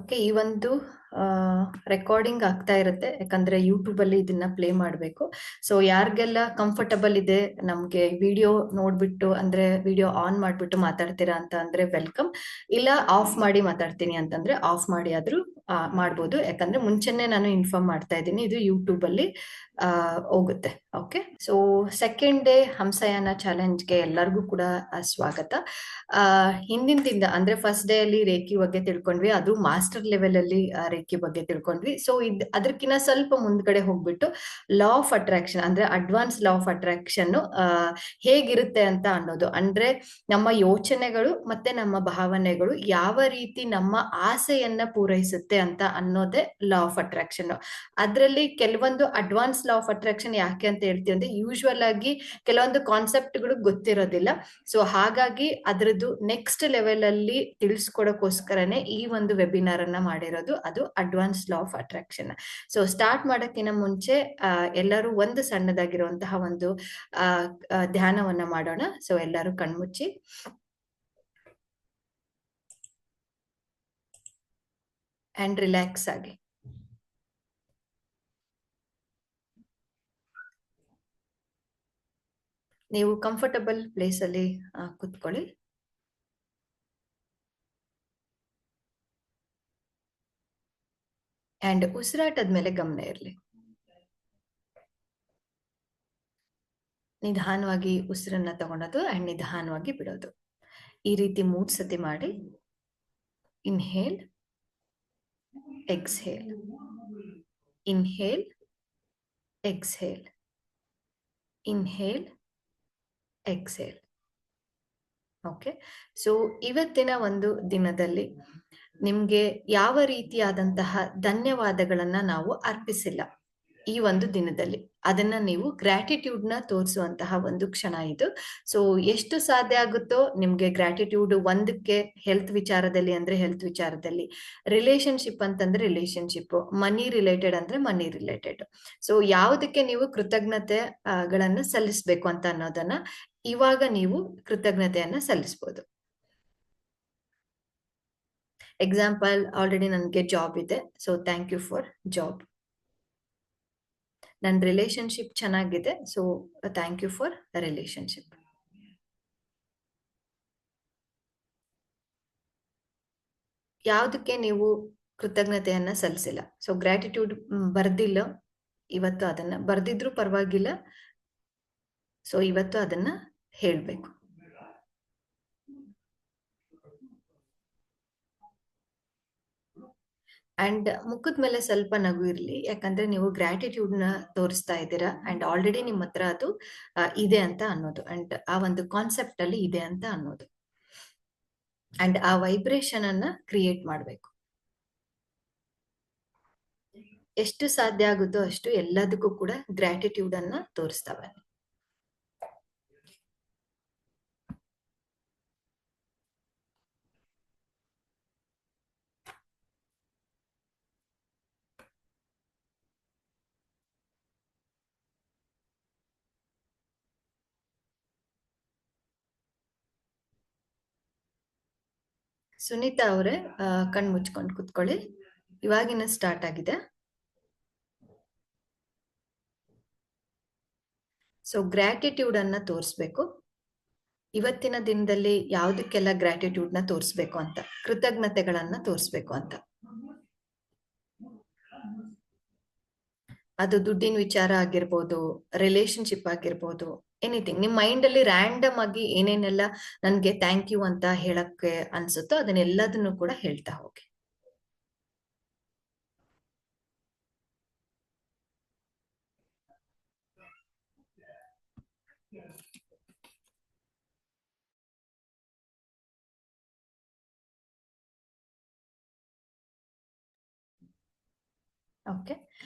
Okay. ಈ ಒಂದು recording ಆಗ್ತಾ ಇರುತ್ತೆ. ಯಾಕಂದ್ರೆ ಯೂಟ್ಯೂಬ್ ಅಲ್ಲಿ ಇದನ್ನ ಪ್ಲೇ ಮಾಡಬೇಕು. ಸೊ ಯಾರಿಗೆಲ್ಲ ಕಂಫರ್ಟಬಲ್ ಇದೆ ನಮ್ಗೆ ವಿಡಿಯೋ ನೋಡ್ಬಿಟ್ಟು ಅಂದ್ರೆ ವಿಡಿಯೋ ಆನ್ ಮಾಡ್ಬಿಟ್ಟು ಮಾತಾಡ್ತೀರಾ ಅಂತ ಅಂದ್ರೆ ವೆಲ್ಕಮ್. ಇಲ್ಲ ಆಫ್ ಮಾಡಿ ಮಾತಾಡ್ತೀನಿ ಅಂತಂದ್ರೆ ಆಫ್ ಮಾಡಿ ಆದ್ರೂ ಮಾಡ್ಬೋದು. ಯಾಕಂದ್ರೆ ಮುಂಚೆನೆ ನಾನು ಇನ್ಫಾರ್ಮ್ ಮಾಡ್ತಾ ಇದ್ದೀನಿ, ಇದು ಯೂಟ್ಯೂಬ್ ಅಲ್ಲಿ ಹೋಗುತ್ತೆ. ಓಕೆ. ಸೊ ಸೆಕೆಂಡ್ ಡೇ ಹಂಸಯಾನ ಚಾಲೆಂಜ್ಗೆ ಎಲ್ಲರಿಗೂ ಕೂಡ ಸ್ವಾಗತ. ಹಿಂದಿನ ದಿನ ಅಂದ್ರೆ ಫಸ್ಟ್ ಡೇ ಅಲ್ಲಿ ರೇಖಿ ಬಗ್ಗೆ ತಿಳ್ಕೊಂಡ್ವಿ, ಅದು ಮಾಸ್ಟರ್ ಲೆವೆಲ್ ಅಲ್ಲಿ ರೇಖಿ ಬಗ್ಗೆ ತಿಳ್ಕೊಂಡ್ವಿ. ಸೊ ಅದಕ್ಕಿಂತ ಸ್ವಲ್ಪ ಮುಂದ್ಗಡೆ ಹೋಗ್ಬಿಟ್ಟು ಲಾ ಆಫ್ ಅಟ್ರಾಕ್ಷನ್ ಅಂದ್ರೆ ಅಡ್ವಾನ್ಸ್ ಲಾ ಆಫ್ ಅಟ್ರಾಕ್ಷನ್ ಹೇಗಿರುತ್ತೆ ಅಂತ ಅನ್ನೋದು, ಅಂದ್ರೆ ನಮ್ಮ ಯೋಚನೆಗಳು ಮತ್ತೆ ನಮ್ಮ ಭಾವನೆಗಳು ಯಾವ ರೀತಿ ನಮ್ಮ ಆಸೆಯನ್ನ ಪೂರೈಸುತ್ತೆ ಅಂತ ಅನ್ನೋದೇ ಲಾ ಆಫ್ ಅಟ್ರಾಕ್ಷನ್. ಅದರಲ್ಲಿ ಕೆಲವೊಂದು ಅಡ್ವಾನ್ಸ್ ಲಾ ಆಫ್ ಅಟ್ರಾಕ್ಷನ್ ಯಾಕೆ ಅಂತ ಹೇಳ್ತೀವಿ ಅಂದ್ರೆ ಯೂಶುವಲ್ ಆಗಿ ಕೆಲವೊಂದು ಕಾನ್ಸೆಪ್ಟ್ಗಳು ಗೊತ್ತಿರೋದಿಲ್ಲ. ಸೊ ಹಾಗಾಗಿ ಅದ್ರದ್ದು ನೆಕ್ಸ್ಟ್ ಲೆವೆಲ್ ಅಲ್ಲಿ ತಿಳಿಸ್ಕೊಡಕ್ಕೋಸ್ಕರನೇ ಈ ಒಂದು ವೆಬಿನಾರ್ ಅನ್ನ ಮಾಡಿರೋದು, ಅದು advance law of attraction. So start ಮಾಡಕ್ಕಿಂತ ಮುಂಚೆ ಎಲ್ಲರೂ ಒಂದು ಸಣ್ಣದಾಗಿರುವಂತಹ ಒಂದು ಧ್ಯಾನವನ್ನ ಮಾಡೋಣ. ಸೊ ಎಲ್ಲರೂ ಕಣ್ಮುಚ್ಚಿ ಅಂಡ್ ರಿಲ್ಯಾಕ್ಸ್ ಆಗಿ. ನೀವು ಕಂಫರ್ಟಬಲ್ ಪ್ಲೇಸ್ ಅಲ್ಲಿ ಕುತ್ಕೊಳ್ಳಿ. ಅಂಡ್ ಉಸಿರಾಟದ ಮೇಲೆ ಗಮನ ಇರಲಿ. ನಿಧಾನವಾಗಿ ಉಸಿರನ್ನ ತಗೊಳೋದು ಅಂಡ್ ನಿಧಾನವಾಗಿ ಬಿಡೋದು. ಈ ರೀತಿ 3 ಸತಿ ಮಾಡಿ. Inhale, exhale, inhale, exhale, inhale, exhale. Okay. So ಇವತ್ತಿನ ಒಂದು ದಿನದಲ್ಲಿ ನಿಮ್ಗೆ ಯಾವ ರೀತಿಯಾದಂತಹ ಧನ್ಯವಾದಗಳನ್ನ ನಾವು ಅರ್ಪಿಸಿಲ್ಲ ಈ ಒಂದು ದಿನದಲ್ಲಿ, ಅದನ್ನ ನೀವು ಗ್ರಾಟಿಟ್ಯೂಡ್ ನ ತೋರಿಸುವಂತಹ ಒಂದು ಕ್ಷಣ ಇದು. ಸೊ ಎಷ್ಟು ಸಾಧ್ಯ ಆಗುತ್ತೋ ನಿಮ್ಗೆ ಗ್ರಾಟಿಟ್ಯೂಡ್, ಒಂದಕ್ಕೆ ಹೆಲ್ತ್ ವಿಚಾರದಲ್ಲಿ ಅಂದ್ರೆ ಹೆಲ್ತ್ ವಿಚಾರದಲ್ಲಿ, ರಿಲೇಶನ್ಶಿಪ್ ಅಂತಂದ್ರೆ ರಿಲೇಶನ್ಶಿಪ್, ಮನಿ ರಿಲೇಟೆಡ್ ಅಂದ್ರೆ ಮನಿ ರಿಲೇಟೆಡ್. ಸೊ ಯಾವುದಕ್ಕೆ ನೀವು ಕೃತಜ್ಞತೆ ಗಳನ್ನ ಸಲ್ಲಿಸ್ಬೇಕು ಅಂತ ಅನ್ನೋದನ್ನ ಇವಾಗ ನೀವು ಕೃತಜ್ಞತೆಯನ್ನ ಸಲ್ಲಿಸ್ಬೋದು. ಎಕ್ಸಾಂಪಲ್, ಆಲ್ರೆಡಿ ನನಗೆ ಜಾಬ್ ಇದೆ, so thank you for job. ನನ್ನ ರಿಲೇಶನ್ಶಿಪ್ ಚೆನ್ನಾಗಿದೆ, so thank you for relationship. ಯಾವುದಕ್ಕೆ ನೀವು ಕೃತಜ್ಞತೆಯನ್ನ ಸಲ್ಲಿಸಿಲ್ಲ, ಸೊ ಗ್ರಾಟಿಟ್ಯೂಡ್ ಬರ್ದಿಲ್ಲ ಇವತ್ತು, ಅದನ್ನ ಬರ್ದಿದ್ರು ಪರವಾಗಿಲ್ಲ, ಸೊ ಇವತ್ತು ಅದನ್ನ ಹೇಳ್ಬೇಕು. ಅಂಡ್ ಮುಖದ ಮೇಲೆ ಸ್ವಲ್ಪ ನಗು ಇರ್ಲಿ, ಯಾಕಂದ್ರೆ ನೀವು ಗ್ರಾಟಿಟ್ಯೂಡ್ ನ ತೋರಿಸ್ತಾ ಇದ್ದೀರಾ ಅಂಡ್ ಆಲ್ರೆಡಿ ನಿಮ್ಮ ಹತ್ರ ಅದು ಇದೆ ಅಂತ ಅನ್ನೋದು, ಅಂಡ್ ಆ ಒಂದು ಕಾನ್ಸೆಪ್ಟ್ ಅಲ್ಲಿ ಇದೆ ಅಂತ ಅನ್ನೋದು, ಅಂಡ್ ಆ ವೈಬ್ರೇಷನ್ ಅನ್ನ ಕ್ರಿಯೇಟ್ ಮಾಡಬೇಕು. ಎಷ್ಟು ಸಾಧ್ಯ ಆಗುತ್ತೋ ಅಷ್ಟು ಎಲ್ಲದಕ್ಕೂ ಕೂಡ ಗ್ರಾಟಿಟ್ಯೂಡ್ ಅನ್ನ ತೋರಿಸ್ತಾವೆ. ಸುನೀತಾ ಅವರೇ, ಕಣ್ ಮುಚ್ಕೊಂಡು ಕುತ್ಕೊಳ್ಳಿ. ಇವಾಗಿನ ಸ್ಟಾರ್ಟ್ ಆಗಿದೆ. ಸೊ ಗ್ರಾಟಿಟ್ಯೂಡ್ ಅನ್ನ ತೋರಿಸ್ಬೇಕು. ಇವತ್ತಿನ ದಿನದಲ್ಲಿ ಯಾವುದಕ್ಕೆಲ್ಲ ಗ್ರಾಟಿಟ್ಯೂಡ್ ನ ತೋರಿಸ್ಬೇಕು ಅಂತ, ಕೃತಜ್ಞತೆಗಳನ್ನ ತೋರಿಸ್ಬೇಕು ಅಂತ. ಅದು ದುಡ್ಡಿನ ವಿಚಾರ ಆಗಿರ್ಬೋದು, ರಿಲೇಶನ್ಶಿಪ್ ಆಗಿರ್ಬೋದು, ಎನಿಥಿಂಗ್. ನಿಮ್ ಮೈಂಡ್ ಅಲ್ಲಿ ರ್ಯಾಂಡಮ್ ಆಗಿ ಏನೇನೆಲ್ಲ ನನ್ಗೆ ಥ್ಯಾಂಕ್ ಯು ಅಂತ ಹೇಳಕ್ಕೆ ಅನ್ಸುತ್ತೋ ಅದನ್ನೆಲ್ಲದನ್ನು ಕೂಡ ಹೇಳ್ತಾ ಹೋಗಿ. ಓಕೆ.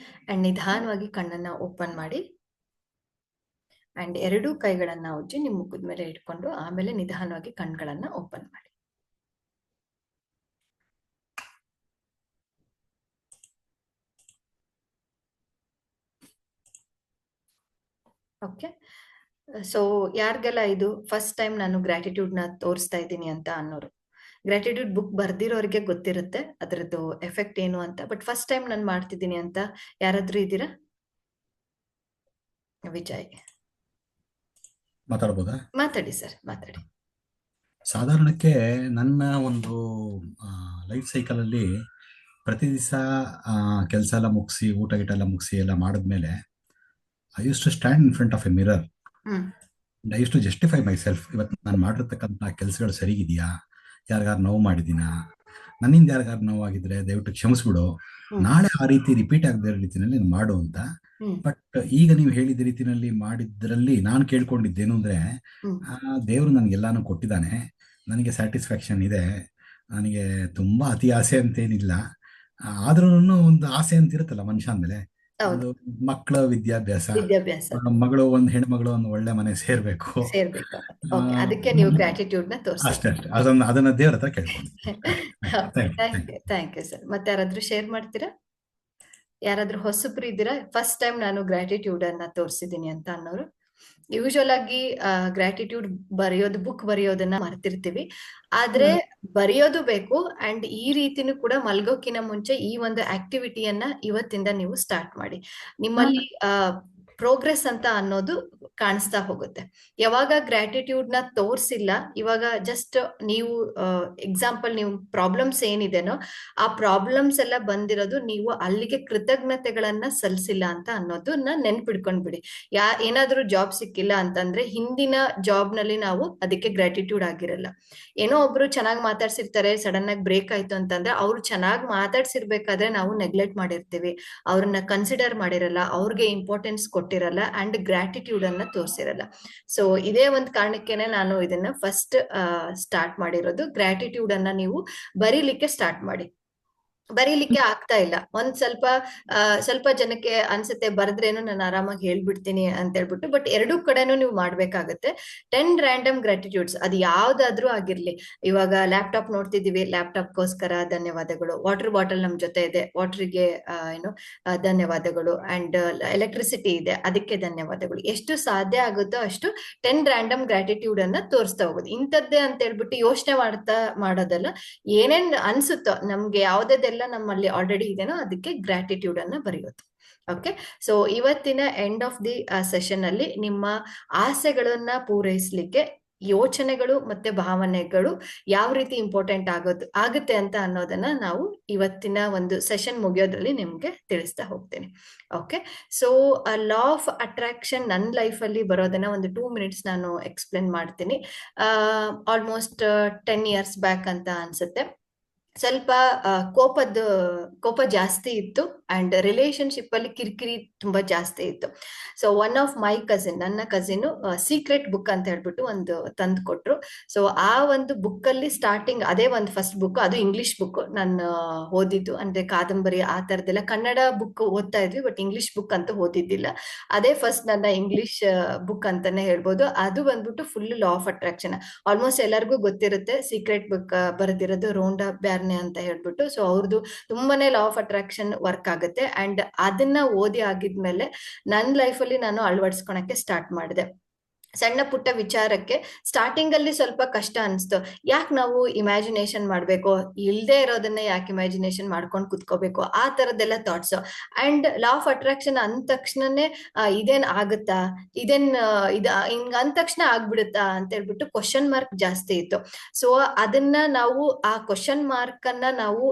ಅಂಡ್ ನಿಧಾನವಾಗಿ ಕಣ್ಣನ್ನ ಓಪನ್ ಮಾಡಿ ಅಂಡ್ ಎರಡೂ ಕೈಗಳನ್ನ ಉಜ್ಜಿ ನಿಮ್ ಮುಖದ ಮೇಲೆ ಇಟ್ಕೊಂಡು ಆಮೇಲೆ ನಿಧಾನವಾಗಿ ಕಣ್ಗಳನ್ನ ಓಪನ್ ಮಾಡಿ. ಓಕೆ. ಸೊ ಯಾರಿಗೆಲ್ಲ ಇದು ಫಸ್ಟ್ ಟೈಮ್ ನಾನು ಗ್ರಾಟಿಟ್ಯೂಡ್ ನ ತೋರಿಸ್ತಾ ಇದ್ದೀನಿ ಅಂತ ಅನ್ನೋರು, ಗ್ರಾಟಿಟ್ಯೂಡ್ ಬುಕ್ ಬರ್ದಿರೋರಿಗೆ ಗೊತ್ತಿರುತ್ತೆ ಅದರದ್ದು ಎಫೆಕ್ಟ್ ಏನು ಅಂತ. ಬಟ್ ಫಸ್ಟ್ ಟೈಮ್ ನಾನು ಮಾಡ್ತಿದ್ದೀನಿ ಅಂತ ಯಾರಾದ್ರೂ ಇದ್ದೀರಾ? ವಿಜಯ್ ಮಾತಾಡ್ಬೋದಾ? ಮಾತಾಡಿ ಸರ್, ಮಾತಾಡಿ. ಸಾಧಾರಣಕ್ಕೆ ನನ್ನ ಒಂದು ಲೈಫ್ ಸೈಕಲಲ್ಲಿ ಪ್ರತಿ ದಿವಸ ಕೆಲಸ ಎಲ್ಲ ಮುಗಿಸಿ ಊಟ ಗೀಟ ಎಲ್ಲ ಮುಗಿಸಿ ಎಲ್ಲ ಮಾಡಿದ್ಮೇಲೆ I used to stand in front of a mirror. Hmm I used to justify myself. ಇವತ್ತು ನಾನು ಮಾಡಿರ್ತಕ್ಕಂಥ ಕೆಲಸಗಳು ಸರಿಗಿದೆಯಾ, ಯಾರಿಗಾರು ನೋವು ಮಾಡಿದ್ದೀನಾ, ನನ್ನಿಂದ ಯಾರಿಗಾರು ನೋವಾಗಿದ್ರೆ ದಯವಿಟ್ಟು ಕ್ಷಮಿಸ್ಬಿಡು, ನಾಳೆ ಆ ರೀತಿ ರಿಪೀಟ್ ಆಗದ ರೀತಿಯಲ್ಲಿ ನೀನು ಮಾಡು ಅಂತ. ಬಟ್ ಈಗ ನೀವು ಹೇಳಿದ ರೀತಿಯಲ್ಲಿ ಮಾಡಿದ್ರಲ್ಲಿ ನಾನು ಕೇಳ್ಕೊಂಡಿದ್ದೇನು ಅಂದ್ರೆ, ದೇವರು ನನಗೆಲ್ಲಾನು ಕೊಟ್ಟಿದ್ದಾನೆ, ನನಗೆ ಸ್ಯಾಟಿಸ್ಫ್ಯಾಕ್ಷನ್ ಇದೆ, ನನಗೆ ತುಂಬಾ ಅತಿ ಆಸೆ ಅಂತೇನಿಲ್ಲ, ಆದ್ರೂ ಒಂದು ಆಸೆ ಅಂತ ಇರುತ್ತಲ್ಲ ಮನುಷ್ಯ ಅಂದ್ಮೇಲೆ. ಒಂದು ಮಕ್ಕಳ ವಿದ್ಯಾಭ್ಯಾಸ, ಮಗಳು ಒಂದು ಹೆಣ್ಮಗಳು ಒಂದು ಒಳ್ಳೆ ಮನೆ ಸೇರ್ಬೇಕು, ಅದಕ್ಕೆ ನೀವು ಗ್ರಾಟಿಟ್ಯೂಡ್ ನ ತೋರಿಸಿ ಅಷ್ಟೇ ಅಷ್ಟೇ. ಅದನ್ನ ದೇವ್ರ ಹತ್ರ ಕೇಳ್ಕೊಂಡು. Thank you sir. ಮತ್ತೆ ಯಾರಾದ್ರೂ ಶೇರ್ ಮಾಡ್ತೀರಾ? ಯಾರಾದ್ರೂ ಹೊಸಬ್ರು ಇದ್ದೀರಾ? ಫಸ್ಟ್ ಟೈಮ್ ನಾನು ಗ್ರಾಟಿಟ್ಯೂಡ್ ಅನ್ನ ತೋರಿಸಿದೀನಿ ಅಂತ ಅನ್ನೋರು? ಯೂಶುವಲ್ ಆಗಿ ಗ್ರಾಟಿಟ್ಯೂಡ್ ಬರೆಯೋದು, ಬುಕ್ ಬರೆಯೋದನ್ನ ಮರ್ತಿರ್ತೀವಿ, ಆದ್ರೆ ಬರೆಯೋದು ಬೇಕು. ಅಂಡ್ ಈ ರೀತಿನೂ ಕೂಡ ಮಲ್ಗೋಕಿನ ಮುಂಚೆ ಈ ಒಂದು ಆಕ್ಟಿವಿಟಿಯನ್ನ ಇವತ್ತಿಂದ ನೀವು ಸ್ಟಾರ್ಟ್ ಮಾಡಿ. ನಿಮ್ಮಲ್ಲಿ ಪ್ರೋಗ್ರೆಸ್ ಅಂತ ಅನ್ನೋದು ಕಾಣಿಸ್ತಾ ಹೋಗುತ್ತೆ. ಯಾವಾಗ ಗ್ರಾಟಿಟ್ಯೂಡ್ ನ ತೋರ್ಸಿಲ್ಲ, ಇವಾಗ ಜಸ್ಟ್ ನೀವು ಎಕ್ಸಾಂಪಲ್, ನೀವು ಪ್ರಾಬ್ಲಮ್ಸ್ ಏನಿದೆನೋ ಆ ಪ್ರಾಬ್ಲಮ್ಸ್ ಎಲ್ಲ ಬಂದಿರೋದು ನೀವು ಅಲ್ಲಿಗೆ ಕೃತಜ್ಞತೆಗಳನ್ನ ಸಲ್ಲಿಸಿಲ್ಲ ಅಂತ ಅನ್ನೋದನ್ನ ನೆನ್ಪಿಡ್ಕೊಂಡ್ಬಿಡಿ. ಏನಾದ್ರೂ ಜಾಬ್ ಸಿಕ್ಕಿಲ್ಲ ಅಂತಂದ್ರೆ ಹಿಂದಿನ ಜಾಬ್ ನಲ್ಲಿ ನಾವು ಅದಕ್ಕೆ ಗ್ರಾಟಿಟ್ಯೂಡ್ ಆಗಿರಲ್ಲ. ಏನೋ ಒಬ್ರು ಚೆನ್ನಾಗಿ ಮಾತಾಡ್ಸಿರ್ತಾರೆ, ಸಡನ್ ಆಗಿ ಬ್ರೇಕ್ ಆಯ್ತು ಅಂತಂದ್ರೆ ಅವ್ರು ಚೆನ್ನಾಗಿ ಮಾತಾಡ್ಸಿರ್ಬೇಕಾದ್ರೆ ನಾವು ನೆಗ್ಲೆಕ್ಟ್ ಮಾಡಿರ್ತೀವಿ, ಅವ್ರನ್ನ ಕನ್ಸಿಡರ್ ಮಾಡಿರಲ್ಲ, ಅವ್ರಿಗೆ ಇಂಪಾರ್ಟೆನ್ಸ್ ಕೊಟ್ಟಿರಲ್ಲ, ಅಂಡ್ ಗ್ರಾಟಿಟ್ಯೂಡ್ ಅನ್ನ ತೋರಿಸಿರಲ್ಲ. ಸೊ ಇದೇ ಒಂದು ಕಾರಣಕ್ಕೇನೆ ನಾನು ಇದನ್ನ ಫಸ್ಟ್ ಸ್ಟಾರ್ಟ್ ಮಾಡಿರೋದು. ಗ್ರಾಟಿಟ್ಯೂಡ್ ಅನ್ನ ನೀವು ಬರೀಲಿಕ್ಕೆ ಸ್ಟಾರ್ಟ್ ಮಾಡಿ. ಬರೀಲಿಕ್ಕೆ ಆಗ್ತಾ ಇಲ್ಲ, ಒಂದ್ ಸ್ವಲ್ಪ ಜನಕ್ಕೆ ಅನ್ಸುತ್ತೆ ಬರೆದ್ರೇನು ನಾನು ಆರಾಮಾಗಿ ಹೇಳ್ಬಿಡ್ತೀನಿ ಅಂತ ಹೇಳ್ಬಿಟ್ಟು. ಬಟ್ ಎರಡೂ ಕಡೆನೂ ನೀವು ಮಾಡ್ಬೇಕಾಗತ್ತೆ. 10 ರ್ಯಾಂಡಮ್ ಗ್ರಾಟಿಟ್ಯೂಡ್ಸ್, ಅದು ಯಾವ್ದಾದ್ರೂ ಆಗಿರ್ಲಿ. ಇವಾಗ ಲ್ಯಾಪ್ಟಾಪ್ ನೋಡ್ತಿದೀವಿ, ಲ್ಯಾಪ್ಟಾಪ್ಗೋಸ್ಕರ ಧನ್ಯವಾದಗಳು. ವಾಟರ್ ಬಾಟಲ್ ನಮ್ ಜೊತೆ ಇದೆ, ವಾಟರ್ಗೆ ಧನ್ಯವಾದಗಳು. ಅಂಡ್ ಎಲೆಕ್ಟ್ರಿಸಿಟಿ ಇದೆ, ಅದಕ್ಕೆ ಧನ್ಯವಾದಗಳು. ಎಷ್ಟು ಸಾಧ್ಯ ಆಗುತ್ತೋ ಅಷ್ಟು 10 ರ್ಯಾಂಡಮ್ ಗ್ರಾಟಿಟ್ಯೂಡ್ ಅನ್ನ ತೋರಿಸ್ತಾ ಹೋಗೋದು. ಇಂಥದ್ದೇ ಅಂತ ಹೇಳ್ಬಿಟ್ಟು ಯೋಚನೆ ಮಾಡೋದಲ್ಲ, ಏನೇನ್ ಅನ್ಸುತ್ತೋ ನಮ್ಗೆ, ಯಾವ್ದೆಲ್ಲ ನಮ್ಮಲ್ಲಿ ಆಲ್ರೆಡಿ ಇದೆನೋ ಅದಕ್ಕೆ ಗ್ರಾಟಿಟ್ಯೂಡ್ ಅನ್ನ ಬರೆಯೋದು. ಓಕೆ, ಸೊ ಇವತ್ತಿನ ಎಂಡ್ ಆಫ್ ದಿ ಸೆಷನ್ ಅಲ್ಲಿ ನಿಮ್ಮ ಆಸೆಗಳನ್ನ ಪೂರೈಸಲಿಕ್ಕೆ ಯೋಚನೆಗಳು ಮತ್ತೆ ಭಾವನೆಗಳು ಯಾವ ರೀತಿ ಇಂಪಾರ್ಟೆಂಟ್ ಆಗುತ್ತೆ ಅಂತ ಅನ್ನೋದನ್ನ ನಾವು ಇವತ್ತಿನ ಒಂದು ಸೆಷನ್ ಮುಗಿಯೋದ್ರಲ್ಲಿ ನಿಮ್ಗೆ ತಿಳಿಸ್ತಾ ಹೋಗ್ತೇನೆ. Okay, so law of attraction ನನ್ನ ಲೈಫ್ ಅಲ್ಲಿ ಬರೋದನ್ನ ಒಂದು 2 ಮಿನಿಟ್ಸ್ ನಾನು ಎಕ್ಸ್ಪ್ಲೇನ್ ಮಾಡ್ತೀನಿ. ಆಲ್ಮೋಸ್ಟ್ 10 ಇಯರ್ಸ್ ಬ್ಯಾಕ್ ಅಂತ ಅನ್ಸುತ್ತೆ. ಸ್ವಲ್ಪ ಕೋಪ ಜಾಸ್ತಿ ಇತ್ತು, ಅಂಡ್ ರಿಲೇಶನ್ಶಿಪ್ ಅಲ್ಲಿ ಕಿರಿಕಿರಿ ತುಂಬಾ ಜಾಸ್ತಿ ಇತ್ತು. So one of my cousin, ನನ್ನ ಕಸಿನ್ ಸೀಕ್ರೆಟ್ ಬುಕ್ ಅಂತ ಹೇಳ್ಬಿಟ್ಟು ಒಂದು ತಂದು ಕೊಟ್ರು. ಸೊ ಆ ಒಂದು ಬುಕ್ ಅಲ್ಲಿ ಸ್ಟಾರ್ಟಿಂಗ್, ಅದೇ ಒಂದು ಫಸ್ಟ್ ಬುಕ್, ಅದು ಇಂಗ್ಲಿಷ್ ಬುಕ್ ನಾನು ಓದಿದ್ದು. ಅಂದ್ರೆ ಕಾದಂಬರಿ ಆ ತರದೆಲ್ಲ ಕನ್ನಡ ಬುಕ್ ಓದ್ತಾ ಇದ್ವಿ, ಬಟ್ ಇಂಗ್ಲಿಷ್ ಬುಕ್ ಅಂತೂ ಓದಿದ್ದಿಲ್ಲ. ಅದೇ ಫಸ್ಟ್ ನನ್ನ ಇಂಗ್ಲಿಷ್ ಬುಕ್ ಅಂತಾನೆ ಹೇಳ್ಬೋದು. ಅದು ಬಂದ್ಬಿಟ್ಟು full law of attraction. Almost ಎಲ್ಲರಿಗೂ ಗೊತ್ತಿರುತ್ತೆ, ಸೀಕ್ರೆಟ್ ಬುಕ್ ಬರೆದಿರೋದು ರೋಂಡಾ ಬ್ಯಾರ್ನೆ ಅಂತ ಹೇಳ್ಬಿಟ್ಟು. ಸೊ ಅವ್ರದ್ದು ತುಂಬಾನೇ ಲಾ ಆಫ್ ಅಟ್ರಾಕ್ಷನ್ ವರ್ಕ್ ಆಗುತ್ತೆ. ಅಂಡ್ ಅದನ್ನ ಓದಿ ಆಗಿದ್ಮೇಲೆ ನನ್ನ ಲೈಫಲ್ಲಿ ನಾನು ಅಳವಡಿಸ್ಕೊಳಕ್ಕೆ ಸ್ಟಾರ್ಟ್ ಮಾಡಿದೆ. ಸಣ್ಣ ಪುಟ್ಟ ವಿಚಾರಕ್ಕೆ ಸ್ಟಾರ್ಟಿಂಗ್ ಅಲ್ಲಿ ಸ್ವಲ್ಪ ಕಷ್ಟ ಅನ್ಸ್ತು. ಯಾಕೆ ನಾವು ಇಮ್ಯಾಜಿನೇಷನ್ ಮಾಡ್ಬೇಕು, ಇಲ್ದೇ ಇರೋದನ್ನ ಯಾಕೆ ಇಮ್ಯಾಜಿನೇಷನ್ ಮಾಡ್ಕೊಂಡು ಕುತ್ಕೋಬೇಕು, ಆ ತರದೆಲ್ಲ thoughts. And law of attraction ಅಂದ ತಕ್ಷಣನೇ ಇದೇನ್ ಆಗುತ್ತಾ, ಹಿಂಗ ಅಂದ ತಕ್ಷಣ ಆಗ್ಬಿಡುತ್ತಾ ಅಂತ ಹೇಳ್ಬಿಟ್ಟು ಕ್ವಶನ್ ಮಾರ್ಕ್ ಜಾಸ್ತಿ ಇತ್ತು. ಸೊ ಅದನ್ನ ನಾವು, ಆ ಕ್ವಶನ್ ಮಾರ್ಕ್ ಅನ್ನ ನಾವು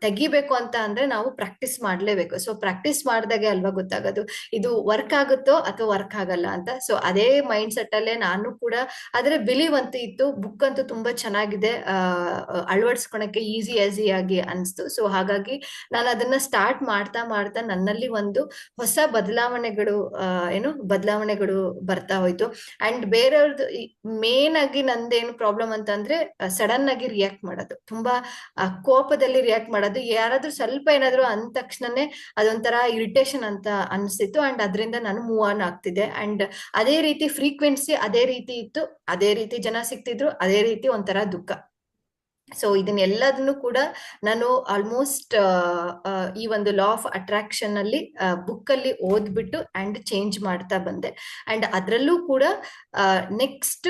ತೆಗಿಬೇಕು ಅಂತ ಅಂದ್ರೆ ನಾವು ಪ್ರಾಕ್ಟೀಸ್ ಮಾಡ್ಲೇಬೇಕು. ಸೊ ಪ್ರಾಕ್ಟೀಸ್ ಮಾಡಿದಾಗೆ ಅಲ್ವಾ ಗೊತ್ತಾಗೋದು ಇದು ವರ್ಕ್ ಆಗುತ್ತೋ ಅಥವಾ ವರ್ಕ್ ಆಗಲ್ಲ ಅಂತ. ಸೊ ಅದೇ ಮೈಂಡ್ ಸೆಟ್ ಅಲ್ಲೇ ನಾನು ಕೂಡ, ಆದ್ರೆ ಬಿಲೀವ್ ಅಂತೂ ಇತ್ತು. ಬುಕ್ ಅಂತೂ ತುಂಬಾ ಚೆನ್ನಾಗಿದೆ, ಅಳವಡಿಸ್ಕೊಳಕ್ಕೆ ಈಸಿ ಆಗಿ ಅನ್ಸ್ತು. ಸೊ ಹಾಗಾಗಿ ನಾನು ಅದನ್ನ ಸ್ಟಾರ್ಟ್ ಮಾಡ್ತಾ ಮಾಡ್ತಾ ನನ್ನಲ್ಲಿ ಒಂದು ಹೊಸ ಬದಲಾವಣೆಗಳು ಬರ್ತಾ ಹೋಯ್ತು. ಅಂಡ್ ಬೇರೆಯವ್ರದ್ದು ಮೇನ್ ಆಗಿ ನಂದೇನು ಪ್ರಾಬ್ಲಮ್ ಅಂತಂದ್ರೆ ಸಡನ್ ಆಗಿ ರಿಯಾಕ್ಟ್ ಮಾಡೋದು, ತುಂಬಾ ಕೋಪದಲ್ಲಿ ರಿಯಾಕ್ಟ್ ಮಾಡೋದು. ಯಾರಾದ್ರೂ ಸ್ವಲ್ಪ ಏನಾದ್ರು ಅಂದ ತಕ್ಷಣನೇ ಅದೊಂಥರ ಇರಿಟೇಷನ್ ಅಂತ ಅನ್ಸ್ತಿತ್ತು. ಅಂಡ್ ಅದರಿಂದ ನಾನು ಮೂವ್ ಆನ್ ಆಗ್ತಿದ್ದೆ. ಅಂಡ್ ಅದೇ ರೀತಿ ಫ್ರೀಕ್ವೆನ್ಸಿ ಅದೇ ರೀತಿ ಇತ್ತು, ಅದೇ ರೀತಿ ಜನ ಸಿಗ್ತಿದ್ರು, ಅದೇ ರೀತಿ ಒಂಥರ ದುಃಖ. ಸೊ ಇದನ್ನೆಲ್ಲದನ್ನು ಕೂಡ ನಾನು ಆಲ್ಮೋಸ್ಟ್ ಈ ಒಂದು ಲಾ ಆಫ್ ಅಟ್ರಾಕ್ಷನ್ ಅಲ್ಲಿ ಬುಕ್ ಅಲ್ಲಿ ಓದ್ಬಿಟ್ಟು ಅಂಡ್ ಚೇಂಜ್ ಮಾಡ್ತಾ ಬಂದೆ. ಅಂಡ್ ಅದರಲ್ಲೂ ಕೂಡ ನೆಕ್ಸ್ಟ್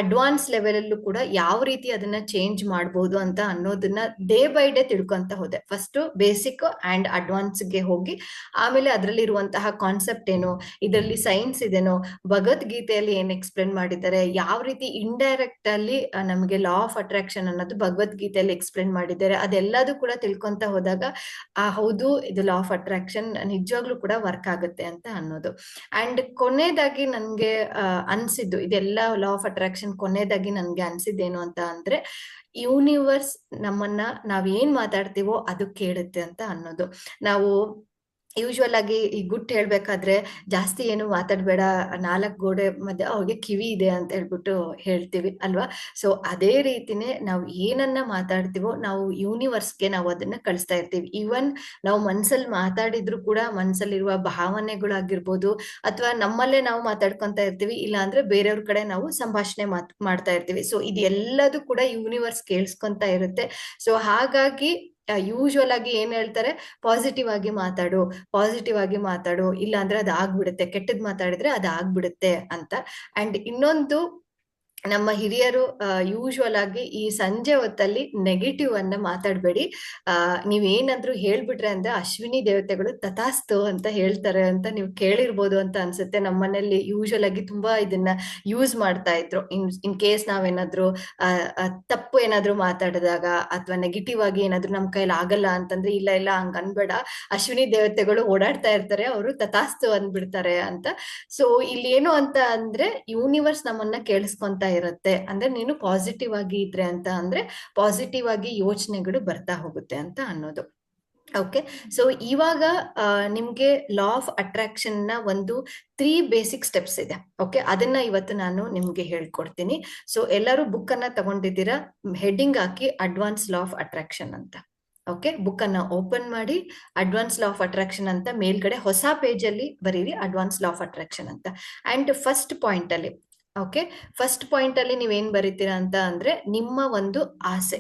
ಅಡ್ವಾನ್ಸ್ ಲೆವೆಲ್ ಅಲ್ಲೂ ಕೂಡ ಯಾವ ರೀತಿ ಅದನ್ನ ಚೇಂಜ್ ಮಾಡಬಹುದು ಅಂತ ಅನ್ನೋದನ್ನ ಡೇ ಬೈ ಡೇ ತಿಳ್ಕೊಂತ ಹೋದೆ. ಫಸ್ಟ್ ಬೇಸಿಕ್ ಅಂಡ್ ಅಡ್ವಾನ್ಸ್ ಗೆ ಹೋಗಿ, ಆಮೇಲೆ ಅದರಲ್ಲಿ ಇರುವಂತಹ ಕಾನ್ಸೆಪ್ಟ್ ಏನು, ಇದರಲ್ಲಿ ಸೈನ್ಸ್ ಇದೇನೋ, ಭಗವದ್ಗೀತೆಯಲ್ಲಿ ಏನ್ ಎಕ್ಸ್ಪ್ಲೇನ್ ಮಾಡಿದ್ದಾರೆ, ಯಾವ ರೀತಿ ಇಂಡೈರೆಕ್ಟ್ ಅಲ್ಲಿ ನಮಗೆ ಲಾ ಆಫ್ ಅಟ್ರಾಕ್ಷನ್ ಅನ್ನೋದು ಭಗವದ್ಗೀತೆಯಲ್ಲಿ ಎಕ್ಸ್ಪ್ಲೇನ್ ಮಾಡಿದ್ದಾರೆ, ಅದೆಲ್ಲದೂ ಕೂಡ ತಿಳ್ಕೊಂತ ಹೋದಾಗ ಹೌದು ಇದು ಲಾ ಆಫ್ ಅಟ್ರಾಕ್ಷನ್ ನಿಜವಾಗ್ಲೂ ಕೂಡ ವರ್ಕ್ ಆಗುತ್ತೆ ಅಂತ ಅನ್ನೋದು. ಅಂಡ್ ಕೊನೆಯದಾಗಿ ನನ್ಗೆ ಅನ್ಸಿದ್ದು, ಇದೆಲ್ಲ ಲಾ ಆಫ್ ಅಟ್ರಾಕ್ಷನ್ ಕೊನೆಯದಾಗಿ ನನ್ಗೆ ಅನ್ಸಿದ್ದೇನು ಅಂತ ಅಂದ್ರೆ, ಯೂನಿವರ್ಸ್ ನಮ್ಮನ್ನ ನಾವೇನ್ ಮಾತಾಡ್ತೀವೋ ಅದು ಕೇಳುತ್ತೆ ಅಂತ ಅನ್ನೋದು. ನಾವು ಯೂಶುವಲ್ ಆಗಿ ಈ ಗುಟ್ ಹೇಳ್ಬೇಕಾದ್ರೆ ಜಾಸ್ತಿ ಏನು ಮಾತಾಡ್ಬೇಡ, 4 ಗೋಡೆ ಮಧ್ಯೆ ಅವ್ರಿಗೆ ಕಿವಿ ಇದೆ ಅಂತ ಹೇಳ್ಬಿಟ್ಟು ಹೇಳ್ತೀವಿ ಅಲ್ವಾ. ಸೊ ಅದೇ ರೀತಿನೇ ನಾವು ಏನನ್ನ ಮಾತಾಡ್ತೀವೋ ನಾವು ಯೂನಿವರ್ಸ್ಗೆ ನಾವು ಅದನ್ನ ಕಳಿಸ್ತಾ ಇರ್ತೀವಿ. ಈವನ್ ನಾವು ಮನ್ಸಲ್ಲಿ ಮಾತಾಡಿದ್ರು ಕೂಡ ಮನ್ಸಲ್ಲಿರುವ ಭಾವನೆಗಳಾಗಿರ್ಬೋದು, ಅಥವಾ ನಮ್ಮಲ್ಲೇ ನಾವು ಮಾತಾಡ್ಕೊಂತ ಇರ್ತೀವಿ, ಇಲ್ಲ ಅಂದ್ರೆ ಬೇರೆಯವ್ರ ಕಡೆ ನಾವು ಸಂಭಾಷಣೆ ಮಾಡ್ತಾ ಇರ್ತೀವಿ. ಸೊ ಇದೆಲ್ಲದೂ ಕೂಡ ಯೂನಿವರ್ಸ್ ಕೇಳಿಸ್ಕೊಂತ ಇರುತ್ತೆ. ಸೊ ಹಾಗಾಗಿ ಯೂಶುವಲ್ ಆಗಿ ಏನ್ ಹೇಳ್ತಾರೆ, ಪಾಸಿಟಿವ್ ಆಗಿ ಮಾತಾಡು, ಪಾಸಿಟಿವ್ ಆಗಿ ಮಾತಾಡು, ಇಲ್ಲ ಅಂದ್ರೆ ಅದು ಆಗ್ಬಿಡುತ್ತೆ, ಕೆಟ್ಟದ್ ಮಾತಾಡಿದ್ರೆ ಅದು ಆಗ್ಬಿಡುತ್ತೆ ಅಂತ. ಅಂಡ್ ಇನ್ನೊಂದು, ನಮ್ಮ ಹಿರಿಯರು ಯೂಶುವಲ್ ಆಗಿ ಈ ಸಂಜೆ ಹೊತ್ತಲ್ಲಿ ನೆಗೆಟಿವ್ ಅನ್ನ ಮಾತಾಡ್ಬೇಡಿ, ನೀವೇನಾದ್ರೂ ಹೇಳ್ಬಿಟ್ರೆ ಅಂದ್ರೆ ಅಶ್ವಿನಿ ದೇವತೆಗಳು ತಥಾಸ್ತು ಅಂತ ಹೇಳ್ತಾರೆ ಅಂತ ನೀವು ಕೇಳಿರ್ಬೋದು ಅಂತ ಅನ್ಸುತ್ತೆ. ನಮ್ಮನೇಲಿ ಯೂಶುವಲ್ ಆಗಿ ತುಂಬಾ ಇದನ್ನ ಯೂಸ್ ಮಾಡ್ತಾ ಇದ್ರು. ಇನ್ ಕೇಸ್ ನಾವೇನಾದ್ರೂ ತಪ್ಪು ಏನಾದ್ರೂ ಮಾತಾಡಿದಾಗ ಅಥವಾ ನೆಗೆಟಿವ್ ಆಗಿ ಏನಾದ್ರೂ ನಮ್ ಕೈಲಿ ಆಗಲ್ಲ ಅಂತಂದ್ರೆ, ಇಲ್ಲ ಇಲ್ಲ ಹಂಗ ಅನ್ಬೇಡ, ಅಶ್ವಿನಿ ದೇವತೆಗಳು ಓಡಾಡ್ತಾ ಇರ್ತಾರೆ, ಅವರು ತಥಾಸ್ತು ಅಂದ್ಬಿಡ್ತಾರೆ ಅಂತ. ಸೊ ಇಲ್ಲಿ ಏನು ಅಂತ ಅಂದ್ರೆ, ಯೂನಿವರ್ಸ್ ನಮ್ಮನ್ನ ಕೇಳಿಸ್ಕೊಂತ ಇರುತ್ತೆ. ಅಂದ್ರೆ ನೀನು ಪಾಸಿಟಿವ್ ಆಗಿ ಇದ್ರೆ ಅಂತ ಅಂದ್ರೆ ಪಾಸಿಟಿವ್ ಆಗಿ ಯೋಚನೆಗಳು ಬರ್ತಾ ಹೋಗುತ್ತೆ ಅಂತ ಅನ್ನೋದು. ಓಕೆ, ಸೊ ಇವಾಗ ನಿಮ್ಗೆ ಲಾ ಆಫ್ ಅಟ್ರಾಕ್ಷನ್ ನ ಒಂದು 3 ಬೇಸಿಕ್ ಸ್ಟೆಪ್ಸ್ ಇದೆ. ಓಕೆ, ಅದನ್ನ ಇವತ್ತು ನಾನು ನಿಮ್ಗೆ ಹೇಳ್ಕೊಡ್ತೀನಿ. ಸೊ ಎಲ್ಲರೂ ಬುಕ್ ಅನ್ನ ತಗೊಂಡಿದ್ದೀರಾ, ಹೆಡ್ಡಿಂಗ್ ಹಾಕಿ ಅಡ್ವಾನ್ಸ್ ಲಾ ಆಫ್ ಅಟ್ರಾಕ್ಷನ್ ಅಂತ. ಓಕೆ, ಬುಕ್ ಅನ್ನ ಓಪನ್ ಮಾಡಿ ಅಡ್ವಾನ್ಸ್ ಲಾ ಆಫ್ ಅಟ್ರಾಕ್ಷನ್ ಅಂತ ಮೇಲ್ಗಡೆ ಹೊಸ ಪೇಜ್ ಅಲ್ಲಿ ಬರೀರಿ ಅಡ್ವಾನ್ಸ್ ಲಾ ಆಫ್ ಅಟ್ರಾಕ್ಷನ್ ಅಂತ. ಅಂಡ್ ಫಸ್ಟ್ ಪಾಯಿಂಟ್ ಅಲ್ಲಿ, ಓಕೆ, ಫಸ್ಟ್ ಪಾಯಿಂಟ್ ಅಲ್ಲಿ ನೀವೇನ್ ಬರೀತೀರಾ ಅಂತ ಅಂದ್ರೆ, ನಿಮ್ಮ ಒಂದು ಆಸೆ,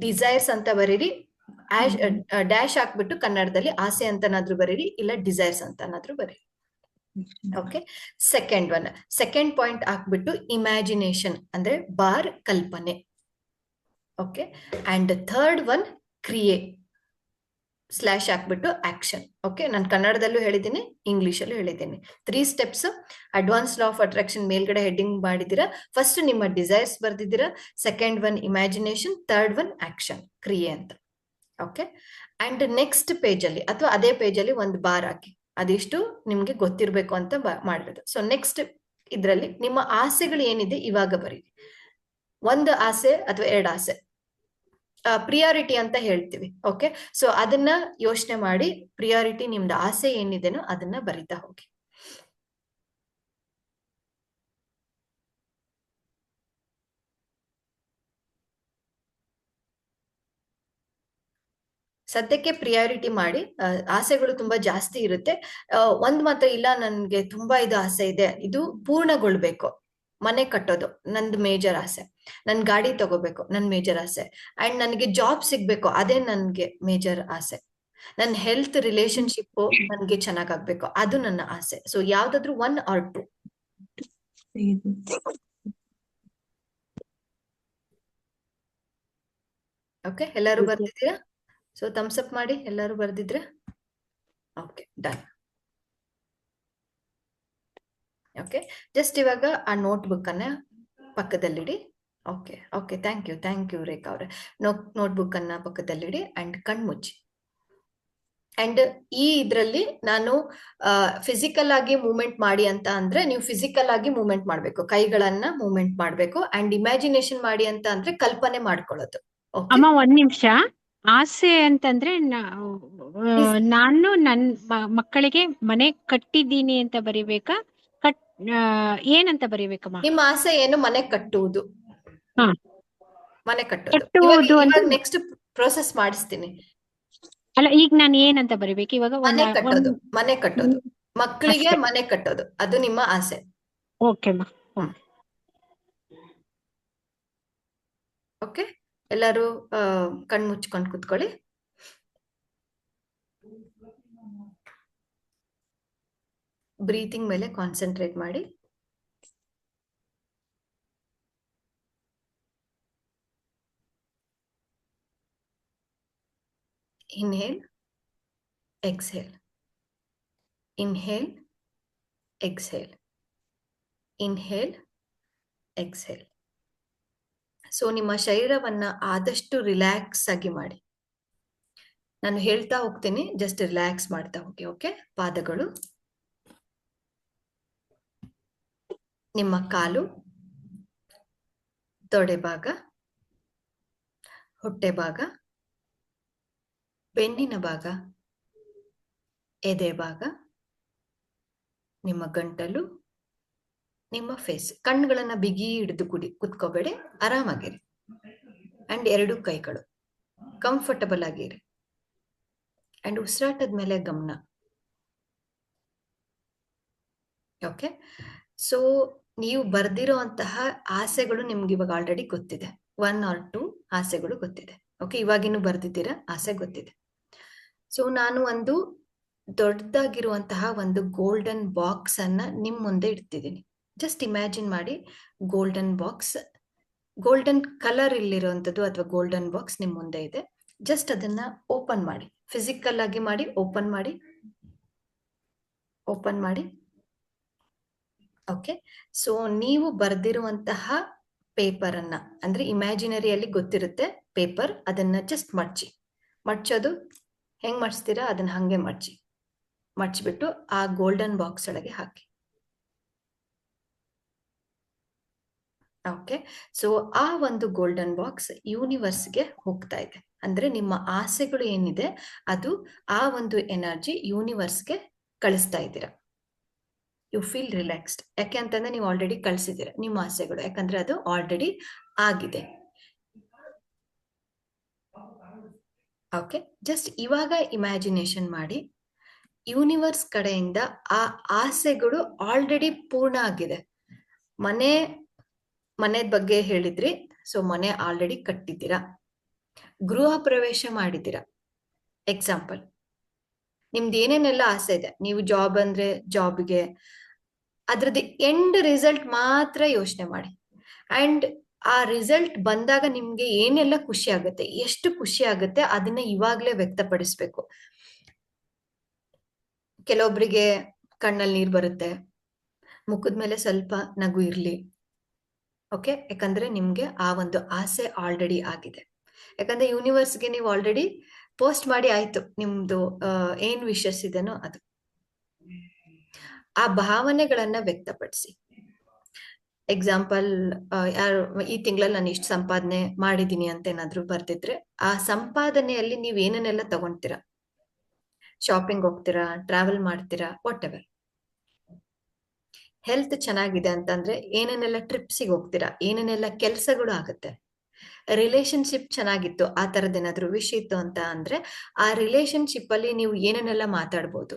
ಡಿಸೈರ್ಸ್ ಅಂತ ಬರೀರಿ. ಡ್ಯಾಶ್ ಹಾಕ್ಬಿಟ್ಟು ಕನ್ನಡದಲ್ಲಿ ಆಸೆ ಅಂತನಾದ್ರೂ ಬರೀರಿ, ಇಲ್ಲ ಡಿಸೈರ್ಸ್ ಅಂತನಾದ್ರೂ ಬರೀರಿ. ಓಕೆ, ಸೆಕೆಂಡ್ ಪಾಯಿಂಟ್ ಹಾಕ್ಬಿಟ್ಟು ಇಮ್ಯಾಜಿನೇಷನ್ ಅಂದ್ರೆ ಬಾರ್ ಕಲ್ಪನೆ. ಓಕೆ, ಅಂಡ್ ಥರ್ಡ್ ಒನ್ ಕ್ರಿಯೇ ಸ್ಲಾಶ್ ಹಾಕ್ಬಿಟ್ಟು ಆಕ್ಷನ್. ಓಕೆ, ನಾನು ಕನ್ನಡದಲ್ಲೂ ಹೇಳಿದ್ದೀನಿ, ಇಂಗ್ಲಿಷಲ್ಲೂ ಹೇಳಿದ್ದೀನಿ. 3 steps. Advance law of attraction ಮೇಲ್ಗಡೆ ಹೆಡ್ಡಿಂಗ್ ಮಾಡಿದ್ದೀರಾ. ಫಸ್ಟ್ ನಿಮ್ಮ ಡಿಸೈರ್ಸ್ ಬರ್ದಿದ್ದೀರಾ, second one imagination, third one action, ಕ್ರಿಯೆ ಅಂತ. ಓಕೆ, ಅಂಡ್ ನೆಕ್ಸ್ಟ್ ಪೇಜ್ ಅಲ್ಲಿ ಅಥವಾ ಅದೇ ಪೇಜ್ ಅಲ್ಲಿ ಒಂದು ಬಾರ್ ಹಾಕಿ, ಅದಿಷ್ಟು ನಿಮ್ಗೆ ಗೊತ್ತಿರ್ಬೇಕು ಅಂತ ಮಾಡಿರೋದು. ಸೊ ನೆಕ್ಸ್ಟ್ ಇದ್ರಲ್ಲಿ ನಿಮ್ಮ ಆಸೆಗಳು ಏನಿದೆ ಇವಾಗ ಬರೀರಿ. 1 ಆಸೆ ಅಥವಾ 2 ಆಸೆ, ಪ್ರಿಯಾರಿಟಿ ಅಂತ ಹೇಳ್ತೀವಿ. ಓಕೆ, ಸೊ ಅದನ್ನ ಯೋಚನೆ ಮಾಡಿ, ಪ್ರಿಯಾರಿಟಿ ನಿಮ್ದು ಆಸೆ ಏನಿದೆನೋ ಅದನ್ನ ಬರಿತಾ ಹೋಗಿ. ಸದ್ಯಕ್ಕೆ ಪ್ರಿಯಾರಿಟಿ ಮಾಡಿ. ಆಸೆಗಳು ತುಂಬಾ ಜಾಸ್ತಿ ಇರುತ್ತೆ. ಒಂದ್ ಮಾತ್ರ ಇಲ್ಲ, ನನ್ಗೆ ತುಂಬಾ ಇದು ಆಸೆ ಇದೆ, ಇದು ಪೂರ್ಣಗೊಳ್ಬೇಕು. ಮನೆ ಕಟ್ಟೋದು ನಂದು ಮೇಜರ್ ಆಸೆ, ನನ್ ಗಾಡಿ ತಗೋಬೇಕು ನನ್ ಮೇಜರ್ ಆಸೆ, ಅಂಡ್ ನನಗೆ ಜಾಬ್ ಸಿಗ್ಬೇಕು ಅದೇ ನನ್ಗೆ ಮೇಜರ್ ಆಸೆ, ನನ್ನ ಹೆಲ್ತ್ ರಿಲೇಶನ್ಶಿಪ್ ನನ್ಗೆ ಚೆನ್ನಾಗಾಗ್ಬೇಕು ಅದು ನನ್ನ ಆಸೆ. ಸೊ ಯಾವ್ದಾದ್ರು 1 or 2. ಓಕೆ, ಎಲ್ಲರೂ ಬರ್ದಿದ್ದೀರಾ? ಸೊ ಥಮ್ಸ್ ಅಪ್ ಮಾಡಿ ಎಲ್ಲರೂ ಬರ್ದಿದ್ರೆ. Okay, done. ಓಕೆ, ಜಸ್ಟ್ ಇವಾಗ ಆ ನೋಟ್ಬುಕ್ ಅನ್ನ ಪಕ್ಕದಲ್ಲಿಡಿ. Okay okay, thank you Rekha ಅವ್ರೆ. ನೋಟ್ಬುಕ್ ಅನ್ನ ಪಕ್ಕದಲ್ಲಿಡಿ ಅಂಡ್ ಕಣ್ಮುಚ್ಚಿ. ಅಂಡ್ ಈ ಇದ್ರಲ್ಲಿ ನಾನು ಫಿಸಿಕಲ್ ಆಗಿ ಮೂವ್ಮೆಂಟ್ ಮಾಡಿ ಅಂತ ಅಂದ್ರೆ, ನೀವು ಫಿಸಿಕಲ್ ಆಗಿ ಮೂವ್ಮೆಂಟ್ ಮಾಡ್ಬೇಕು, ಕೈಗಳನ್ನ ಮೂವ್ಮೆಂಟ್ ಮಾಡ್ಬೇಕು. ಅಂಡ್ ಇಮ್ಯಾಜಿನೇಷನ್ ಮಾಡಿ ಅಂತ ಅಂದ್ರೆ ಕಲ್ಪನೆ ಮಾಡ್ಕೊಳ್ಳೋದು. ಅಮ್ಮ, 1 ನಿಮಿಷ. ಆಸೆ ಅಂತಂದ್ರೆ ನಾನು ನನ್ ಮಕ್ಕಳಿಗೆ ಮನೆ ಕಟ್ಟಿದ್ದೀನಿ ಅಂತ ಬರಿಬೇಕಾ, ಏನಂತ ಬರಿಬೇಕಮ್ಮ? ನಿಮ್ಮ ಆಸೆ ಏನು? ಮನೆ ಕಟ್ಟುವುದು. ಮನೆ ಕಟ್ಟೋದು. ಇವಾಗ ನೆಕ್ಸ್ಟ್ ಪ್ರೋಸೆಸ್ ಮಾಡಿಸ್ತೀನಿ. ಅಲ್ಲ, ಈಗ ನಾನು ಏನಂತ ಬರಿಬೇಕು ಇವಾಗ? ಮನೆ ಕಟ್ಟೋದು, ಮಕ್ಕಳಿಗೆ ಮನೆ ಕಟ್ಟೋದು, ಅದು ನಿಮ್ಮ ಆಸೆ. ಓಕೆ. ಓಕೆ, ಎಲ್ಲರೂ ಕಣ್ಣು ಮುಚ್ಕೊಂಡು ಕೂತ್ಕೊಳ್ಳಿ. ಬ್ರೀತಿಂಗ್ ಮೇಲೆ ಕಾನ್ಸಂಟ್ರೇಟ್ ಮಾಡಿ. Inhale, exhale, inhale, exhale, inhale, exhale. So ನಿಮ್ಮ ಶರೀರವನ್ನ ಆದಷ್ಟು ರಿಲ್ಯಾಕ್ಸ್ ಆಗಿ ಮಾಡಿ. ನಾನು ಹೇಳ್ತಾ ಹೋಗ್ತೀನಿ, ಜಸ್ಟ್ ರಿಲ್ಯಾಕ್ಸ್ ಮಾಡ್ತಾ ಹೋಗಿ. ಓಕೆ? ಪಾದಗಳು, ನಿಮ್ಮ ಕಾಲು, ತೊಡೆ ಭಾಗ, ಹೊಟ್ಟೆ ಭಾಗ, ಬೆನ್ನಿನ ಭಾಗ, ಎದೆ ಭಾಗ, ನಿಮ್ಮ ಗಂಟಲು, ನಿಮ್ಮ ಫೇಸ್. ಕಣ್ಣುಗಳನ್ನ ಬಿಗಿ ಹಿಡಿದು ಕುತ್ಕೋಬೇಡಿ, ಆರಾಮಾಗಿರಿ. ಅಂಡ್ 2 ಕೈಗಳು ಕಂಫರ್ಟಬಲ್ ಆಗಿರಿ. ಅಂಡ್ ಉಸಿರಾಟದ ಮೇಲೆ ಗಮನ. ಓಕೆ? ಸೊ ನೀವು ಬರ್ದಿರೋ ಅಂತಹ ಆಸೆಗಳು ನಿಮ್ಗೆ ಇವಾಗ ಆಲ್ರೆಡಿ ಗೊತ್ತಿದೆ. 1 or 2 ಆಸೆಗಳು ಗೊತ್ತಿದೆ. ಓಕೆ? ಇವಾಗಿನ್ನು ಬರ್ದಿದ್ದೀರಾ, ಆಸೆ ಗೊತ್ತಿದೆ. ಸೊ ನಾನು ಒಂದು ದೊಡ್ಡದಾಗಿರುವಂತಹ ಒಂದು ಗೋಲ್ಡನ್ ಬಾಕ್ಸ್ ಅನ್ನ ನಿಮ್ ಮುಂದೆ ಇಡ್ತಿದ್ದೀನಿ. ಜಸ್ಟ್ ಇಮ್ಯಾಜಿನ್ ಮಾಡಿ, ಗೋಲ್ಡನ್ ಬಾಕ್ಸ್, ಗೋಲ್ಡನ್ ಕಲರ್ ಇಲ್ಲಿರುವಂಥದ್ದು ಅಥವಾ ಗೋಲ್ಡನ್ ಬಾಕ್ಸ್ ನಿಮ್ ಮುಂದೆ ಇದೆ. ಜಸ್ಟ್ ಅದನ್ನ ಓಪನ್ ಮಾಡಿ, ಫಿಸಿಕಲ್ ಆಗಿ ಮಾಡಿ. ಓಪನ್ ಮಾಡಿ, ಓಪನ್ ಮಾಡಿ. ಓಕೆ? ಸೊ ನೀವು ಬರ್ದಿರುವಂತಹ ಪೇಪರ್ ಅನ್ನ, ಅಂದ್ರೆ ಇಮ್ಯಾಜಿನರಿಯಲ್ಲಿ ಗೊತ್ತಿರುತ್ತೆ ಪೇಪರ್, ಅದನ್ನ ಜಸ್ಟ್ ಮಡ್ಚೋದು ಹೆಂಗ್ ಮಡ್ಚ್ತೀರಾ ಅದನ್ನ ಹಂಗೆ ಮಡ್ಚ್ಬಿಟ್ಟು ಆ ಗೋಲ್ಡನ್ ಬಾಕ್ಸ್ ಒಳಗೆ ಹಾಕಿ. ಓಕೆ? ಸೊ ಆ ಒಂದು ಗೋಲ್ಡನ್ ಬಾಕ್ಸ್ ಯೂನಿವರ್ಸ್ಗೆ ಹೋಗ್ತಾ ಇದೆ. ಅಂದ್ರೆ ನಿಮ್ಮ ಆಸೆಗಳು ಏನಿದೆ ಅದು ಆ ಒಂದು ಎನರ್ಜಿ ಯೂನಿವರ್ಸ್ಗೆ ಕಳಿಸ್ತಾ ಇದ್ದೀರಾ. You feel relaxed. ಯಾಕೆ ಅಂತಂದ್ರೆ ನೀವು ಆಲ್ರೆಡಿ ಕಳಿಸಿದ್ದೀರಾ ನಿಮ್ಮ ಆಸೆಗಳು, ಯಾಕಂದ್ರೆ ಅದು ಆಲ್ರೆಡಿ ಆಗಿದೆ. ಓಕೆ? ಜಸ್ಟ್ ಇವಾಗ ಇಮ್ಯಾಜಿನೇಷನ್ ಮಾಡಿ, ಯೂನಿವರ್ಸ್ ಕಡೆಯಿಂದ ಆ ಆಸೆಗಳು ಆಲ್ರೆಡಿ ಪೂರ್ಣ ಆಗಿದೆ. ಮನೆ ಬಗ್ಗೆ ಹೇಳಿದ್ರಿ, ಸೊ ಮನೆ ಆಲ್ರೆಡಿ ಕಟ್ಟಿದ್ದೀರಾ. ಗೃಹ ಪ್ರವೇಶ ಮಾಡಿದ್ದೀರಾ. ಎಕ್ಸಾಂಪಲ್, ನಿಮ್ದು ಏನೇನೆಲ್ಲ ಆಸೆ ಇದೆ, ನೀವು ಜಾಬ್ ಅಂದ್ರೆ ಜಾಬ್ಗೆ, ಅದ್ರದ್ದು ಎಂಡ್ ರಿಸಲ್ಟ್ ಮಾತ್ರ ಯೋಚನೆ ಮಾಡಿ. ಅಂಡ್ ಆ ರಿಸಲ್ಟ್ ಬಂದಾಗ ನಿಮ್ಗೆ ಏನೆಲ್ಲ ಖುಷಿ ಆಗುತ್ತೆ, ಎಷ್ಟು ಖುಷಿ ಆಗುತ್ತೆ ಅದನ್ನ ಇವಾಗ್ಲೇ ವ್ಯಕ್ತಪಡಿಸ್ಬೇಕು. ಕೆಲವೊಬ್ಬರಿಗೆ ಕಣ್ಣಲ್ಲಿ ನೀರು ಬರುತ್ತೆ, ಮುಖದ ಮೇಲೆ ಸ್ವಲ್ಪ ನಗು ಇರ್ಲಿ. ಓಕೆ? ಯಾಕಂದ್ರೆ ನಿಮ್ಗೆ ಆ ಒಂದು ಆಸೆ ಆಲ್ರೆಡಿ ಆಗಿದೆ. ಯಾಕಂದ್ರೆ ಯೂನಿವರ್ಸ್ಗೆ ನೀವು ಆಲ್ರೆಡಿ ಪೋಸ್ಟ್ ಮಾಡಿ ಆಯ್ತು ನಿಮ್ದು ಏನ್ ವಿಶಸ್ ಇದೆನೋ ಅದು. ಆ ಭಾವನೆಗಳನ್ನ ವ್ಯಕ್ತಪಡಿಸಿ. ಎಕ್ಸಾಂಪಲ್, ಯಾರು ಈ ತಿಂಗಳಲ್ಲಿ ನಾನು ಇಷ್ಟು ಸಂಪಾದನೆ ಮಾಡಿದೀನಿ ಅಂತ ಏನಾದ್ರು ಬರ್ದಿದ್ರೆ, ಆ ಸಂಪಾದನೆಯಲ್ಲಿ ನೀವ್ ಏನೇನೆಲ್ಲ ತಗೊಂತೀರಾ, ಶಾಪಿಂಗ್ ಹೋಗ್ತೀರಾ, ಟ್ರಾವೆಲ್ ಮಾಡ್ತೀರಾ, ವಾಟ್ ಎವರ್. ಹೆಲ್ತ್ ಚೆನ್ನಾಗಿದೆ ಅಂತಂದ್ರೆ ಏನೇನೆಲ್ಲ ಟ್ರಿಪ್ಸಿಗೆ ಹೋಗ್ತೀರಾ, ಏನೇನೆಲ್ಲ ಕೆಲಸಗಳು ಆಗುತ್ತೆ. ರಿಲೇಶನ್ಶಿಪ್ ಚೆನ್ನಾಗಿತ್ತು, ಆ ತರದೇನಾದ್ರು ವಿಷಯ ಇತ್ತು ಅಂತ ಅಂದ್ರೆ ಆ ರಿಲೇಶನ್ಶಿಪ್ ಅಲ್ಲಿ ನೀವು ಏನೇನೆಲ್ಲ ಮಾತಾಡ್ಬೋದು,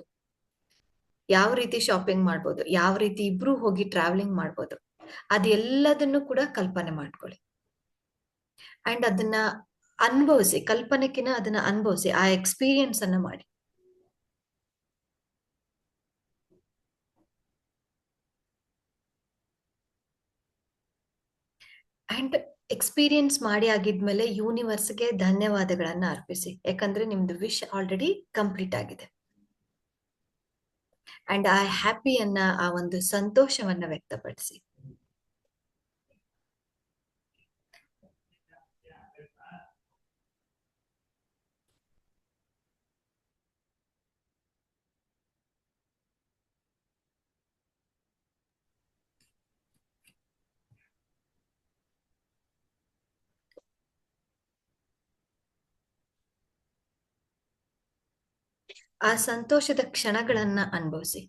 ಯಾವ ರೀತಿ ಶಾಪಿಂಗ್ ಮಾಡ್ಬೋದು, ಯಾವ ರೀತಿ ಇಬ್ರು ಹೋಗಿ ಟ್ರಾವೆಲಿಂಗ್ ಮಾಡ್ಬೋದು, ಅದೆಲ್ಲದನ್ನು ಕೂಡ ಕಲ್ಪನೆ ಮಾಡ್ಕೊಳ್ಳಿ. ಅಂಡ್ ಅದನ್ನ ಅನುಭವಿಸಿ, ಕಲ್ಪನೆಕಿನ ಅದನ್ನ ಅನುಭವಿಸಿ, ಆ ಎಕ್ಸ್ಪೀರಿಯನ್ಸ್ ಅನ್ನ ಮಾಡಿ. ಅಂಡ್ ಎಕ್ಸ್ಪೀರಿಯನ್ಸ್ ಮಾಡಿ ಆಗಿದ್ಮೇಲೆ ಯೂನಿವರ್ಸ್ಗೆ ಧನ್ಯವಾದಗಳನ್ನ ಅರ್ಪಿಸಿ. ಯಾಕಂದ್ರೆ ನಿಮ್ದು ವಿಶ್ ಆಲ್ರೆಡಿ ಕಂಪ್ಲೀಟ್ ಆಗಿದೆ. ಅಂಡ್ ಆ ಹ್ಯಾಪಿಯನ್ನ, ಆ ಒಂದು ಸಂತೋಷವನ್ನ ವ್ಯಕ್ತಪಡಿಸಿ. ಆ ಸಂತೋಷದ ಕ್ಷಣಗಳನ್ನ ಅನುಭವಿಸಿ.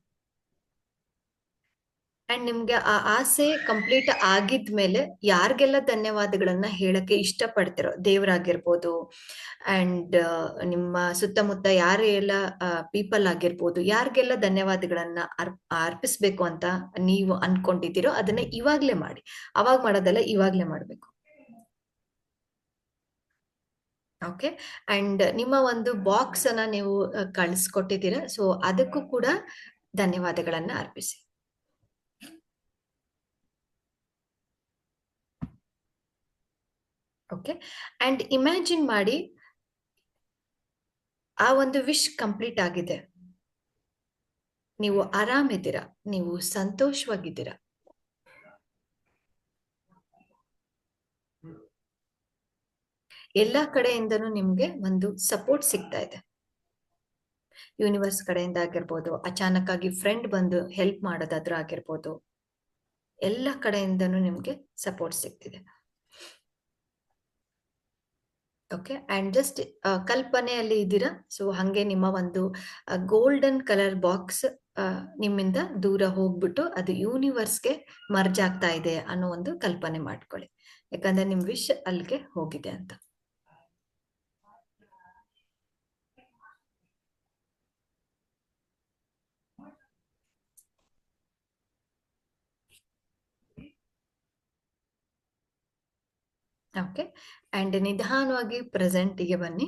ಅಂಡ್ ನಿಮ್ಗೆ ಆ ಆಸೆ ಕಂಪ್ಲೀಟ್ ಆಗಿದ್ಮೇಲೆ ಯಾರಿಗೆಲ್ಲ ಧನ್ಯವಾದಗಳನ್ನ ಹೇಳಕ್ಕೆ ಇಷ್ಟಪಡ್ತಿರೋ, ದೇವರಾಗಿರ್ಬೋದು, ಅಂಡ್ ನಿಮ್ಮ ಸುತ್ತಮುತ್ತ ಯಾರೆಲ್ಲ ಪೀಪಲ್ ಆಗಿರ್ಬೋದು, ಯಾರಿಗೆಲ್ಲ ಧನ್ಯವಾದಗಳನ್ನ ಅರ್ಪಿಸ್ಬೇಕು ಅಂತ ನೀವು ಅನ್ಕೊಂಡಿದ್ದೀರೋ ಅದನ್ನ ಇವಾಗ್ಲೇ ಮಾಡಿ. ಅವಾಗ ಮಾಡೋದಲ್ಲ, ಇವಾಗ್ಲೇ ಮಾಡ್ಬೇಕು. ಓಕೆ. ಅಂಡ್ ನಿಮ್ಮ ಒಂದು ಬಾಕ್ಸ್ ಅನ್ನ ನೀವು ಕಳಿಸ್ಕೊಟ್ಟಿದ್ದೀರಾ, ಸೊ ಅದಕ್ಕೂ ಕೂಡ ಧನ್ಯವಾದಗಳನ್ನ ಅರ್ಪಿಸಿ. ಓಕೆ. ಅಂಡ್ ಇಮ್ಯಾಜಿನ್ ಮಾಡಿ, ಆ ಒಂದು ವಿಶ್ ಕಂಪ್ಲೀಟ್ ಆಗಿದೆ, ನೀವು ಆರಾಮಿದ್ದೀರಾ, ನೀವು ಸಂತೋಷವಾಗಿದ್ದೀರಾ. ಎಲ್ಲಾ ಕಡೆಯಿಂದನೂ ನಿಮ್ಗೆ ಒಂದು ಸಪೋರ್ಟ್ ಸಿಗ್ತಾ ಇದೆ. ಯೂನಿವರ್ಸ್ ಕಡೆಯಿಂದ ಆಗಿರ್ಬೋದು, ಅಚಾನಕ್ ಆಗಿ ಫ್ರೆಂಡ್ ಬಂದು ಹೆಲ್ಪ್ ಮಾಡೋದಾದ್ರೂ ಆಗಿರ್ಬೋದು, ಎಲ್ಲ ಕಡೆಯಿಂದನೂ ನಿಮ್ಗೆ ಸಪೋರ್ಟ್ ಸಿಗ್ತಿದೆ. ಓಕೆ. ಅಂಡ್ ಜಸ್ಟ್ ಕಲ್ಪನೆಯಲ್ಲಿ ಇದ್ದೀರಾ, ಸೊ ಹಂಗೆ ನಿಮ್ಮ ಒಂದು ಗೋಲ್ಡನ್ ಕಲರ್ ಬಾಕ್ಸ್ ನಿಮ್ಮಿಂದ ದೂರ ಹೋಗ್ಬಿಟ್ಟು ಅದು ಯೂನಿವರ್ಸ್ಗೆ ಮರ್ಜ್ ಆಗ್ತಾ ಇದೆ ಅನ್ನೋ ಒಂದು ಕಲ್ಪನೆ ಮಾಡ್ಕೊಳ್ಳಿ. ಯಾಕಂದ್ರೆ ನಿಮ್ ವಿಶ್ ಅಲ್ಲಿಗೆ ಹೋಗಿದೆ ಅಂತ. ಓಕೆ. ಅಂಡ್ ನಿಧಾನವಾಗಿ ಪ್ರೆಸೆಂಟಿಗೆ ಬನ್ನಿ.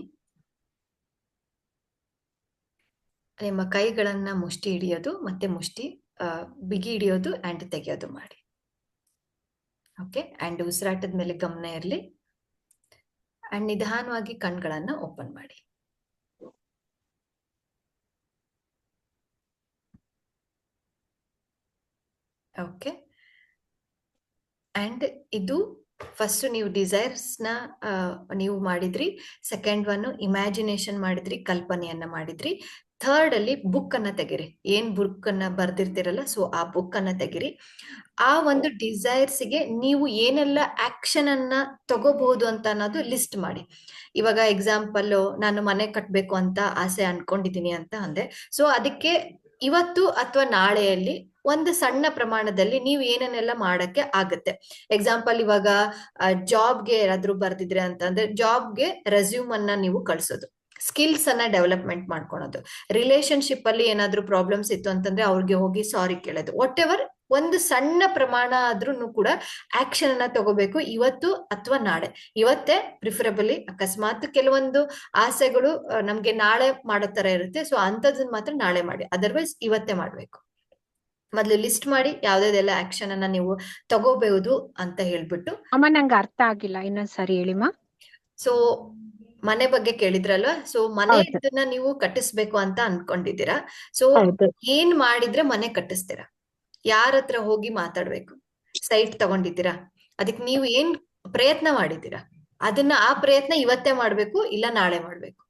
ನಿಮ್ಮ ಕೈಗಳನ್ನ ಮುಷ್ಟಿ ಹಿಡಿಯೋದು ಮತ್ತೆ ಮುಷ್ಟಿ ಬಿಗಿ ಹಿಡಿಯೋದು ಅಂಡ್ ತೆಗೆಯೋದು ಮಾಡಿ. ಓಕೆ. ಅಂಡ್ ಉಸಿರಾಟದ ಮೇಲೆ ಗಮನ ಇರಲಿ. ಅಂಡ್ ನಿಧಾನವಾಗಿ ಕಣ್ಗಳನ್ನ ಓಪನ್ ಮಾಡಿ. ಓಕೆ. ಅಂಡ್ ಇದು ಫಸ್ಟ್ ನೀವು ಡಿಸೈರ್ಸ್ ನ ನೀವು ಮಾಡಿದ್ರಿ, ಸೆಕೆಂಡ್ ಒನ್ ಇಮ್ಯಾಜಿನೇಷನ್ ಮಾಡಿದ್ರಿ, ಕಲ್ಪನೆಯನ್ನ ಮಾಡಿದ್ರಿ, ಥರ್ಡ್ ಅಲ್ಲಿ ಬುಕ್ ಅನ್ನ ತೆಗಿರಿ. ಏನ್ ಬುಕ್ ಅನ್ನ ಬರ್ದಿರ್ತಿರಲ್ಲ, ಸೊ ಆ ಬುಕ್ ಅನ್ನ ತೆಗಿರಿ. ಆ ಒಂದು ಡಿಸೈರ್ಸ್ ಗೆ ನೀವು ಏನೆಲ್ಲ ಆಕ್ಷನ್ ಅನ್ನ ತಗೋಬಹುದು ಅಂತ ಅನ್ನೋದು ಲಿಸ್ಟ್ ಮಾಡಿ. ಇವಾಗ ಎಕ್ಸಾಂಪಲ್, ನಾನು ಮನೆ ಕಟ್ಬೇಕು ಅಂತ ಆಸೆ ಅನ್ಕೊಂಡಿದೀನಿ ಅಂತ ಅಂದೆ. ಸೊ ಅದಕ್ಕೆ ಇವತ್ತು ಅಥವಾ ನಾಳೆಯಲ್ಲಿ ಒಂದು ಸಣ್ಣ ಪ್ರಮಾಣದಲ್ಲಿ ನೀವು ಏನನ್ನೆಲ್ಲ ಮಾಡಕ್ಕೆ ಆಗತ್ತೆ. ಎಕ್ಸಾಂಪಲ್, ಇವಾಗ ಜಾಬ್ಗೆ ಯಾರಾದ್ರೂ ಬರ್ದಿದ್ರೆ ಅಂತಂದ್ರೆ ಜಾಬ್ಗೆ ರೆಸ್ಯೂಮ್ ಅನ್ನ ನೀವು ಕಳ್ಸೋದು, ಸ್ಕಿಲ್ಸ್ ಅನ್ನ ಡೆವಲಪ್ಮೆಂಟ್ ಮಾಡ್ಕೊಳೋದು, ರಿಲೇಶನ್ಶಿಪ್ ಅಲ್ಲಿ ಏನಾದ್ರೂ ಪ್ರಾಬ್ಲಮ್ಸ್ ಇತ್ತು ಅಂತಂದ್ರೆ ಅವ್ರಿಗೆ ಹೋಗಿ ಸಾರಿ ಕೇಳೋದು. ವಾಟ್ ಎವರ್ ಒಂದು ಸಣ್ಣ ಪ್ರಮಾಣ ಆದ್ರೂ ಕೂಡ ಆಕ್ಷನ್ ಅನ್ನ ತಗೋಬೇಕು ಇವತ್ತು ಅಥವಾ ನಾಳೆ. ಇವತ್ತೇ ಪ್ರಿಫರಬಲಿ. ಅಕಸ್ಮಾತ್ ಕೆಲವೊಂದು ಆಸೆಗಳು ನಮ್ಗೆ ನಾಳೆ ಮಾಡೋ ತರ ಇರುತ್ತೆ, ಸೊ ಅಂತದನ್ನ ಮಾತ್ರ ನಾಳೆ ಮಾಡಿ, ಅದರ್ವೈಸ್ ಇವತ್ತೇ ಮಾಡ್ಬೇಕು. ಮೊದ್ಲು ಲಿಸ್ಟ್ ಮಾಡಿ ಯಾವ್ದಾದೆಲ್ಲ ಆಕ್ಷನ್ ಅನ್ನ ನೀವು ತಗೋಬಹುದು ಅಂತ ಹೇಳ್ಬಿಟ್ಟು. ಅಮ್ಮ, ನಂಗೆ ಅರ್ಥ ಆಗಿಲ್ಲ, ಇನ್ನೊಂದ್ಸರಿ ಹೇಳಿಮ್ಮ. ಸೊ ಮನೆ ಬಗ್ಗೆ ಕೇಳಿದ್ರಲ್ವಾ, ಸೊ ಮನೆಯನ್ನ ನೀವು ಕಟ್ಟಿಸ್ಬೇಕು ಅಂತ ಅನ್ಕೊಂಡಿದ್ದೀರಾ. ಸೊ ಏನ್ ಮಾಡಿದ್ರೆ ಮನೆ ಕಟ್ಟಿಸ್ತೀರಾ? ಯಾರ ಹತ್ರ ಹೋಗಿ ಮಾತಾಡ್ಬೇಕು? ಸೈಟ್ ತಗೊಂಡಿದ್ದೀರಾ? ಅದಕ್ಕೆ ನೀವು ಏನ್ ಪ್ರಯತ್ನ ಮಾಡಿದ್ದೀರಾ? ಆ ಪ್ರಯತ್ನ ಇವತ್ತೇ ಮಾಡ್ಬೇಕು, ಇಲ್ಲ ನಾಳೆ ಮಾಡ್ಬೇಕು.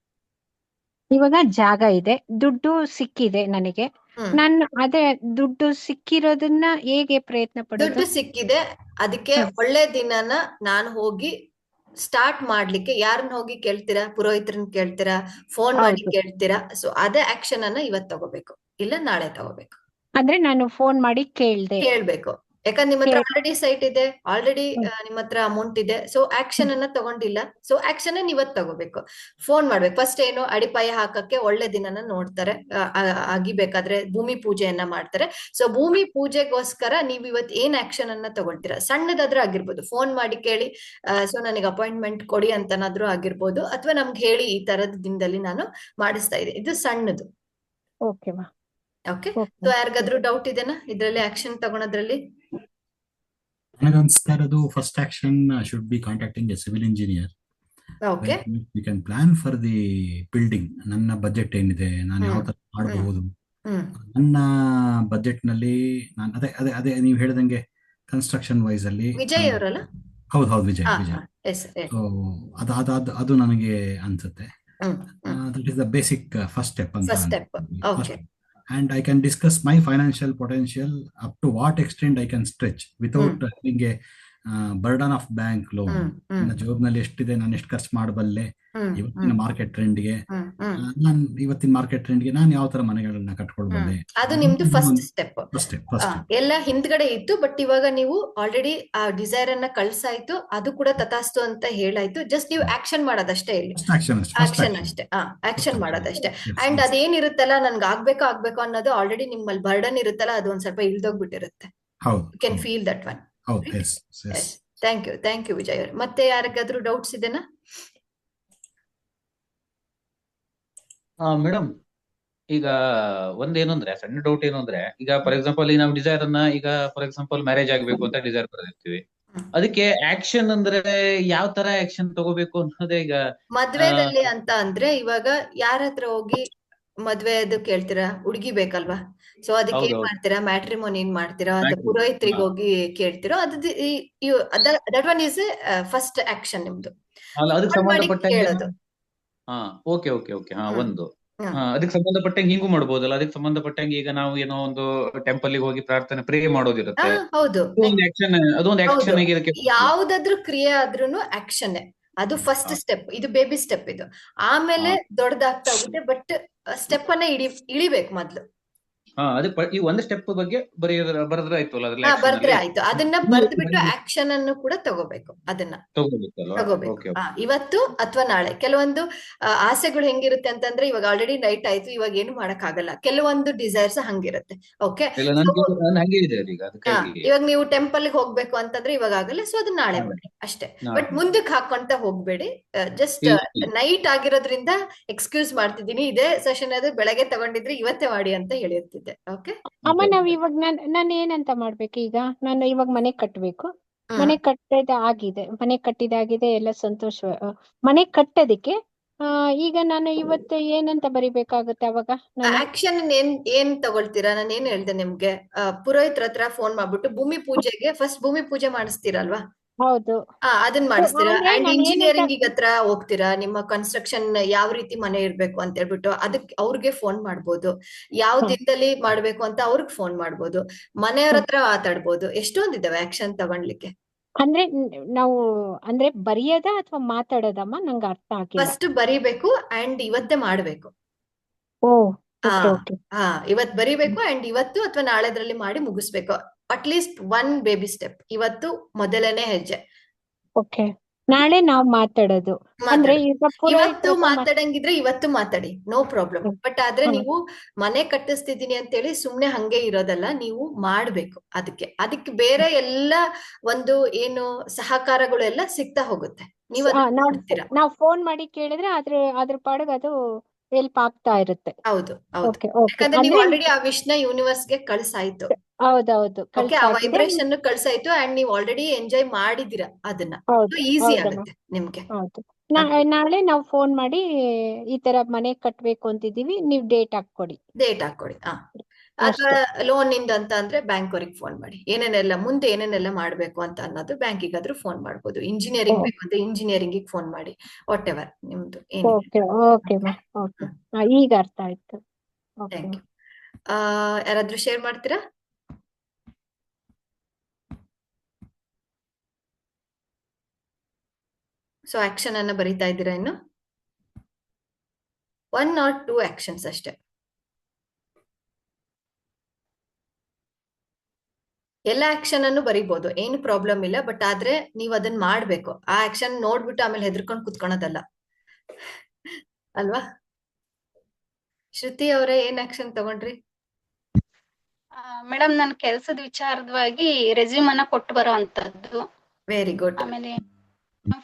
ಇವಾಗ ಜಾಗ ಇದೆ, ದುಡ್ಡು ಸಿಕ್ಕಿದೆ ನನಗೆ. ನಾನು ಅದೇ ದುಡ್ಡು ಸಿಕ್ಕಿರೋದನ್ನ ಹೇಗೆ ಪ್ರಯತ್ನ ಪಡೋದು? ದುಡ್ಡು ಸಿಕ್ಕಿದೆ, ಅದಕ್ಕೆ ಒಳ್ಳೆ ದಿನನ ನಾನು ಹೋಗಿ ಸ್ಟಾರ್ಟ್ ಮಾಡ್ಲಿಕ್ಕೆ ಯಾರನ್ನ ಹೋಗಿ ಕೇಳ್ತೀರಾ? ಪುರೋಹಿತರನ್ನ ಕೇಳ್ತೀರಾ? ಫೋನ್ ಮಾಡಿ ಕೇಳ್ತೀರಾ? ಸೊ ಅದೇ ಆಕ್ಷನ್ ಅನ್ನ ಇವತ್ತು ತಗೋಬೇಕು, ಇಲ್ಲ ನಾಳೆ ತಗೋಬೇಕು. ಅಂದ್ರೆ ನಾನು ಫೋನ್ ಮಾಡಿ ಕೇಳ್ಬೇಕು. ಯಾಕಂದ್ರೆ ನಿಮ್ಮ ಹತ್ರ ಆಲ್ರೆಡಿ ಸೈಟ್ ಇದೆ, ಆಲ್ರೆಡಿ ನಿಮ್ಮ ಹತ್ರ ಅಮೌಂಟ್ ಇದೆ. ಸೊ ಆಕ್ಷನ್ ಅನ್ನ ತಗೊಂಡಿಲ್ಲ, ಸೊ ಆಕ್ಷನ್ ಅನ್ನ ಇವತ್ತು ತಗೋಬೇಕು. ಫೋನ್ ಮಾಡ್ಬೇಕು. ಫಸ್ಟ್ ಏನು, ಅಡಿಪಾಯ ಹಾಕಕ್ಕೆ ಒಳ್ಳೆ ದಿನನ ನೋಡ್ತಾರೆ. ಆಗಿಬೇಕಾದ್ರೆ ಭೂಮಿ ಪೂಜೆಯನ್ನ ಮಾಡ್ತಾರೆ. ಸೊ ಭೂಮಿ ಪೂಜೆಗೋಸ್ಕರ ನೀವು ಇವತ್ತು ಏನ್ ಆಕ್ಷನ್ ಅನ್ನ ತಗೊಳ್ತೀರಾ? ಸಣ್ಣದಾದ್ರೂ ಆಗಿರ್ಬೋದು, ಫೋನ್ ಮಾಡಿ ಕೇಳಿ, ಸೊ ನನಗೆ ಅಪಾಯಿಂಟ್ಮೆಂಟ್ ಕೊಡಿ ಅಂತನಾದ್ರೂ ಆಗಿರ್ಬೋದು, ಅಥವಾ ನಮ್ಗೆ ಹೇಳಿ ಈ ತರದ ದಿನದಲ್ಲಿ ನಾನು ಮಾಡಿಸ್ತಾ ಇದ್ದೆ. ಇದು ಸಣ್ಣದು. ಓಕೆ. ಸೊ ಯಾರಿಗಾದ್ರೂ ಡೌಟ್ ಇದೆನಾ ಇದ್ರಲ್ಲಿ ಆಕ್ಷನ್ ತಗೊಳೋದ್ರಲ್ಲಿ? ನನಗೆ ಅನ್ಸ್ತಾ ಇರೋದು first action should be contacting A civil engineer. Okay. We can plan for the building. ನನ್ನ ಬಜೆಟ್ ಏನಿದೆ, ನಾನು ಯಾವ ತರ ಮಾಡಬಹುದು, ನನ್ನ ಬಜೆಟ್ ನಲ್ಲಿ ನಾನು ಅದೇ ಅದೇ ಅದೇ ನೀವು ಹೇಳಿದಂಗೆ ಕನ್ಸ್ಟ್ರಕ್ಷನ್ ವೈಸ್ ಅಲ್ಲಿ. ವಿಜಯ್ ಅವರಲ್ಲ? ಹೌದು, ವಿಜಯ್. ಅದು ನನಗೆ ಅನ್ಸುತ್ತೆ that is the basic first step ಅಂತ. And I can discuss my financial potential up to what extent I can stretch without having a burden of bank loan. ನನ್ನ ಜಾಬ್ನಲ್ಲಿ ಎಷ್ಟಿದೆ, ನಾನು ಎಷ್ಟು ಖರ್ಚು ಮಾಡಬಲ್ಲೆ, ಇವತ್ತಿನ ಮಾರ್ಕೆಟ್ ಟ್ರೆಂಡ್ಗೆ ನಾನು ಯಾವ ತರ ಮನೆಗಳನ್ನ ಕಟ್ಕೊಳ್ಬಲ್ಲೆ. ಅದು ನಿಮ್ದು ಫಸ್ಟ್ ಸ್ಟೆಪ್. ಎಲ್ಲ ಹಿಂದ್ಗಡೆ ಇತ್ತು, ಬಟ್ ಇವಾಗ ನೀವು ಆಲ್ರೆಡಿ ಆ ಡಿಸೈರ್ ಅನ್ನ ಕಳ್ಸಾಯ್ತು, ಅದು ಕೂಡ ತಥಾಸ್ತು ಅಂತ ಹೇಳಾಯ್ತು. ಜಸ್ಟ್ ನೀವು ಆಕ್ಷನ್ ಮಾಡೋದಷ್ಟೇ. ಇಲ್ಲಿ ಆಕ್ಷನ್ ಮಾಡೋದಷ್ಟೇ. ಅಂಡ್ ಅದೇನಿರುತ್ತಲ್ಲ, ನನ್ಗೆ ಆಗ್ಬೇಕು ಅನ್ನೋದು ಆಲ್ರೆಡಿ ನಿಮ್ಮಲ್ಲಿ ಬರ್ಡನ್ ಇರುತ್ತಲ್ಲ, ಅದು ಒಂದ್ ಸ್ವಲ್ಪ ಇಳ್ದೋಗ್ಬಿಟ್ಟಿರುತ್ತೆ. You can feel that one. Thank you Vijay ಅವ್ರೆ. ಮತ್ತೆ ಯಾರಿಗಾದ್ರೂ ಡೌಟ್ಸ್ ಇದೆನಾ? ಮೇಡಮ್, ಈಗ ಒಂದೇನು ಅಂದ್ರೆ ಸಣ್ಣ ಡೌಟ್ ಏನು ಅಂದ್ರೆ, ಈಗ ಫಾರ್ ಎಕ್ಸಾಂಪಲ್ ಈ ನಾವು ಡಿಸೈರ್ ಅನ್ನ ಈಗ ಫಾರ್ ಎಕ್ಸಾಂಪಲ್ ಮ್ಯಾರೇಜ್ ಆಗ್ಬೇಕು ಅಂತ ಡಿಸೈರ್ ಬರೆದಿರ್ತೀವಿ. ಅದಕ್ಕೆ ಆಕ್ಷನ್ ಅಂದ್ರೆ ಯಾವ ತರ ಆಕ್ಷನ್ ತಗೋಬೇಕು ಅನ್ನೋದೇ ಈಗ ಮದ್ವೆದಲ್ಲಿ ಅಂತ ಅಂದ್ರೆ ಇವಾಗ ಯಾರ ಹತ್ರ ಹೋಗಿ ಮದ್ವೆದು ಕೇಳ್ತೀರಾ? ಹುಡುಗಿ ಬೇಕಲ್ವಾ? ಸೊ ಅದಕ್ಕೆ ಏನ್ ಹೌದೌದು ಮಾಡ್ತೀರಾ? ಮ್ಯಾಟ್ರಿಮೋನಿ ಏನ್ ಮಾಡ್ತೀರಾ? ಅಥವಾ ಮ್ಯಾಟ್ರಿಮೋನಿ. ಪುರೋಹಿತ್ರಿಗೆ ಹೋಗಿ ಕೇಳ್ತೀರೋ ಅದು that one is first action ನಿಮ್ದು. ಅಲ್ಲ, ಅದಕ್ಕೆ ಫೋನ್ ಮಾಡಿ ಸಂಬಂಧಪಟ್ಟಂಗೆ ಕೇಳೋದು. ಹಾ ಓಕೆ ಓಕೆ ಓಕೆ ಹ್ಮ್ ಒಂದು ಹ್ಮ್ ಅದಕ್ಕೆ ಸಂಬಂಧಪಟ್ಟಂಗೆ ಹಿಂಗೂ ಮಾಡ್ಬೋದಲ್ಲ. ಅದಕ್ಕೆ ಸಂಬಂಧಪಟ್ಟಂಗೆ ಈಗ ನಾವು ಏನೋ ಒಂದು ಟೆಂಪಲ್ ಗೆ ಹೋಗಿ ಪ್ರಾರ್ಥನೆ ಪ್ರೇ ಮಾಡೋದಿರುತ್ತೆ. ಹೌದು. ಅದೊಂದು ಹೌದು, ಆಕ್ಷನ್ ಆಗಿ ಇದಕ್ಕೆ ಯಾವ್ದಾದ್ರು ಕ್ರಿಯೆ ಆದ್ರೂನು ಆಕ್ಷನ್. ಅದು ಫಸ್ಟ್ ಸ್ಟೆಪ್, ಇದು ಬೇಬಿ ಸ್ಟೆಪ್ ಇದು. ಆಮೇಲೆ ದೊಡ್ಡದಾಗ್ತಾ ಹೋಗುತ್ತೆ, ಬಟ್ ಸ್ಟೆಪ್ ಅನ್ನ ಇಳಿಬೇಕು ಮೊದ್ಲು. ಅದಕ್ಕೆ ಈ ಒಂದು ಸ್ಟೆಪ್ ಬಗ್ಗೆ ಬರೆದ್ರೆ ಆಯ್ತಲ್ಲ ಅದ್ರಲ್ಲಿ ಆಕ್ಷನ್ ಬರ್ದ್ರೆ ಅಲ್ಲಿ ಆಯ್ತು. ಅದನ್ನ ಬರ್ದ್ಬಿಟ್ಟು ಆಕ್ಷನ್ ಅನ್ನು ಕೂಡ ತಗೋಬೇಕು. ಅದನ್ನ ತಗೋಬೇಕು. ಇವತ್ತು ಅಥವಾ ನಾಳೆ. ಕೆಲವೊಂದು ಆಸೆಗಳು ಹೆಂಗಿರುತ್ತೆ ಅಂತಂದ್ರೆ, ಇವಾಗ ಆಲ್ರೆಡಿ ನೈಟ್ ಆಯ್ತು, ಇವಾಗ ಏನು ಮಾಡಕ್ ಆಗಲ್ಲ. ಕೆಲವೊಂದು ಡಿಸೈರ್ಸ್ ಹಂಗಿರುತ್ತೆ. ಓಕೆ, ಹಂಗೆ ಇದೆ ಈಗ ಅದಕ್ಕಾಗಿ ಇವಾಗ ನೀವು ಟೆಂಪಲ್ ಗೆ ಹೋಗ್ಬೇಕು ಅಂತಂದ್ರೆ ಇವಾಗ ಆಗಲ್ಲ, ಸೊ ಅದನ್ನ ನಾಳೆ ಮಾಡಿ ಅಷ್ಟೇ. ಬಟ್ ಮುಂದಕ್ಕೆ ಹಾಕೊಂತ ಹೋಗ್ಬೇಡಿ. ಜಸ್ಟ್ ನೈಟ್ ಆಗಿರೋದ್ರಿಂದ ಎಕ್ಸ್ಕ್ಯೂಸ್ ಮಾಡ್ತಿದ್ದೀನಿ. ಇದೇ ಸೆಷನ್ ಅದು ಬೆಳಗ್ಗೆ ತಗೊಂಡಿದ್ರೆ ಇವತ್ತೇ ಮಾಡಿ ಅಂತ ಹೇಳಿರ್ತಿದ್ದೆ. ಓಕೆ ಅಮ್ಮ, ನಾವ್ ಇವಾಗ ನಾನು ಏನಂತ ಮಾಡ್ಬೇಕು ಈಗ? ನಾನು ಇವಾಗ ಮನೆ ಕಟ್ಟಬೇಕು. ಮನೆ ಕಟ್ಟಿದಾಗಿದೆ, ಎಲ್ಲ ಸಂತೋಷ. ಮನೆ ಕಟ್ಟೋದಿಕ್ಕೆ ಈಗ ನಾನು ಇವತ್ತು ಏನಂತ ಬರಿಬೇಕಾಗುತ್ತೆ ಅವಾಗ? ಆಕ್ಷನ್ ಏನ್ ತಗೊಳ್ತೀರಾ? ನಾನು ಏನ್ ಹೇಳ್ದೆ ನಿಮ್ಗೆ, ಪುರೋಹಿತ್ರ ಹತ್ರ ಫೋನ್ ಮಾಡ್ಬಿಟ್ಟು ಭೂಮಿ ಪೂಜೆಗೆ ಫಸ್ಟ್ ಭೂಮಿ ಪೂಜೆ ಮಾಡಿಸ್ತೀರಲ್ವಾ? ಹೌದು, ಅದನ್ನ ಮಾಡಿಸ್ತೀರಾ. ಅಂಡ್ ಇಂಜಿನಿಯರಿಂಗ್ ಹತ್ರ ಹೋಗ್ತೀರಾ. ನಿಮ್ಮ ಕನ್ಸ್ಟ್ರಕ್ಷನ್ ಯಾವ ರೀತಿ ಮನೆ ಇರ್ಬೇಕು ಅಂತ ಹೇಳ್ಬಿಟ್ಟು ಅದಕ್ಕೆ ಅವ್ರಿಗೆ ಫೋನ್ ಮಾಡ್ಬೋದು. ಯಾವ ದಿನದಲ್ಲಿ ಮಾಡ್ಬೇಕು ಅಂತ ಅವ್ರಿಗೆ ಫೋನ್ ಮಾಡ್ಬೋದು. ಮನೆಯವ್ರ ಹತ್ರ ಮಾತಾಡ್ಬೋದು. ಎಷ್ಟೊಂದಿದಾವೆ ಆಕ್ಷನ್ ತಗೊಳ್ಲಿಕ್ಕೆ. ಅಂದ್ರೆ ನಾವು ಅಂದ್ರೆ ಬರೆಯೋದ ಅಥವಾ ಮಾತಾಡೋದಮ್ಮ? ನಂಗೆ ಅರ್ಥ ಆಗಿಲ್ಲ. ಫಸ್ಟ್ ಬರಿಬೇಕು ಅಂಡ್ ಇವತ್ತೇ ಮಾಡ್ಬೇಕು. ಇವತ್ ಬರಿಬೇಕು ಅಂಡ್ ಇವತ್ತು ಅಥವಾ ನಾಳೆದ್ರಲ್ಲಿ ಮಾಡಿ ಮುಗಿಸ್ಬೇಕು. At least one baby step. ಇವತ್ತು ಮೊದಲನೇ ಹೆಜ್ಜೆ. ಓಕೆ, ನಾಳೆ ನಾವು ಮಾತಾಡೋದು ಅಂದ್ರೆ ಇವತ್ತು ಮಾತಾಡಂಗಿದ್ರೆ ಇವತ್ತು ಮಾತಾಡಿ, ನೋ ಪ್ರಾಬ್ಲಮ್. ಬಟ್ ಆದ್ರೆ ನೀವು ಮನೆ ಕಟ್ಟಿಸ್ತಿದ್ದೀನಿ ಅಂತೇಳಿ ಸುಮ್ನೆ ಹಂಗೆ ಇರೋದಲ್ಲ, ನೀವು ಮಾಡ್ಬೇಕು. ಅದಕ್ಕೆ ಬೇರೆ ಎಲ್ಲ ಒಂದು ಏನು ಸಹಕಾರಗಳು ಎಲ್ಲ ಸಿಗ್ತಾ ಹೋಗುತ್ತೆ. ನಾವು ಫೋನ್ ಮಾಡಿ ಕೇಳಿದ್ರೆ ಅದ್ರ ಪಾಡಿಗೆ ಅದು ಹೆಲ್ಪ್ ಆಗ್ತಾ ಇರುತ್ತೆ. ಹೌದು ಹೌದು, ಯಾಕಂದ್ರೆ ನೀವು ಆಲ್ರೆಡಿ ಆ ವಿಶ್ನ ಯೂನಿವರ್ಸ್ ಗೆ ಕಳ್ಸಾಯ್ತು. ಹೌದೌದು, ಆ ವೈಬ್ರೇಷನ್ ಕಳ್ಸಾಯ್ತು ಅಂಡ್ ನೀವು ಆಲ್ರೆಡಿ ಎಂಜಾಯ್ ಮಾಡಿದಿರಾ ಅದನ್ನ. ಈಸಿ ಆಗುತ್ತೆ ನಿಮ್ಗೆ. ಹೌದು, ನಾಳೆ ನಾವು ಫೋನ್ ಮಾಡಿ ಈ ತರ ಮನೆ ಕಟ್ಬೇಕು ಅಂತಿದೀವಿ, ನೀವು ಡೇಟ್ ಹಾಕೊಡಿ. ಅಥವಾ ಲೋನ್ ಇಂದ ಅಂತ ಅಂದ್ರೆ ಬ್ಯಾಂಕ್ ಅವ್ರಿಗೆ ಫೋನ್ ಮಾಡಿ. ಮುಂದೆ ಏನೇನೆಲ್ಲ ಮಾಡ್ಬೇಕು ಅಂತ ಅನ್ನೋದು ಬ್ಯಾಂಕಿಗಾದ್ರೂ ಫೋನ್ ಮಾಡ್ಬೋದು. ಇಂಜಿನಿಯರಿಂಗ್ ಬೇಕು ಅಂದ್ರೆ ಇಂಜಿನಿಯರಿಂಗ್ ಫೋನ್ ಮಾಡಿ. ವಾಟ್ ಎವರ್ ನಿಮ್ದು ಈಗ ಅರ್ಥ ಆಯ್ತು. Thank you. ಯಾರಾದ್ರೂ ಶೇರ್ ಮಾಡ್ತೀರಾ? ಸೊ ಆಕ್ಷನ್ ಅನ್ನ ಬರೀತಾ ಇದ್ದೀರಾ? ಇನ್ನು 1 or 2 ಆಕ್ಷನ್ಸ್ ಅಷ್ಟೇ. ಎಲ್ಲ ಆಕ್ಷನ್ ಅನ್ನು ಬರೀಬಹುದು, ಏನು ಪ್ರಾಬ್ಲಮ್ ಇಲ್ಲ. ಬಟ್ ಆದ್ರೆ ನೀವ್ ಅದನ್ನ ಮಾಡ್ಬೇಕು. ಆ ಆಕ್ಷನ್ ನೋಡ್ಬಿಟ್ಟು ಆಮೇಲೆ ಹೆದರ್ಕೊಂಡು ಕುತ್ಕೊಳೋದಲ್ಲ ಅಲ್ವಾ? ಶ್ರುತಿ ಅವರೇ, ಏನ್ ಆಕ್ಷನ್ ತಗೊಂಡ್ರಿ? ಮೇಡಮ್, ನಾನು ಕೆಲ್ಸದ ವಿಚಾರವಾಗಿ ರೆಸ್ಯೂಮ್ ಅನ್ನ ಕೊಟ್ಟು ಬರೋ ಅಂತದ್ದು. Very good. ಆಮೇಲೆ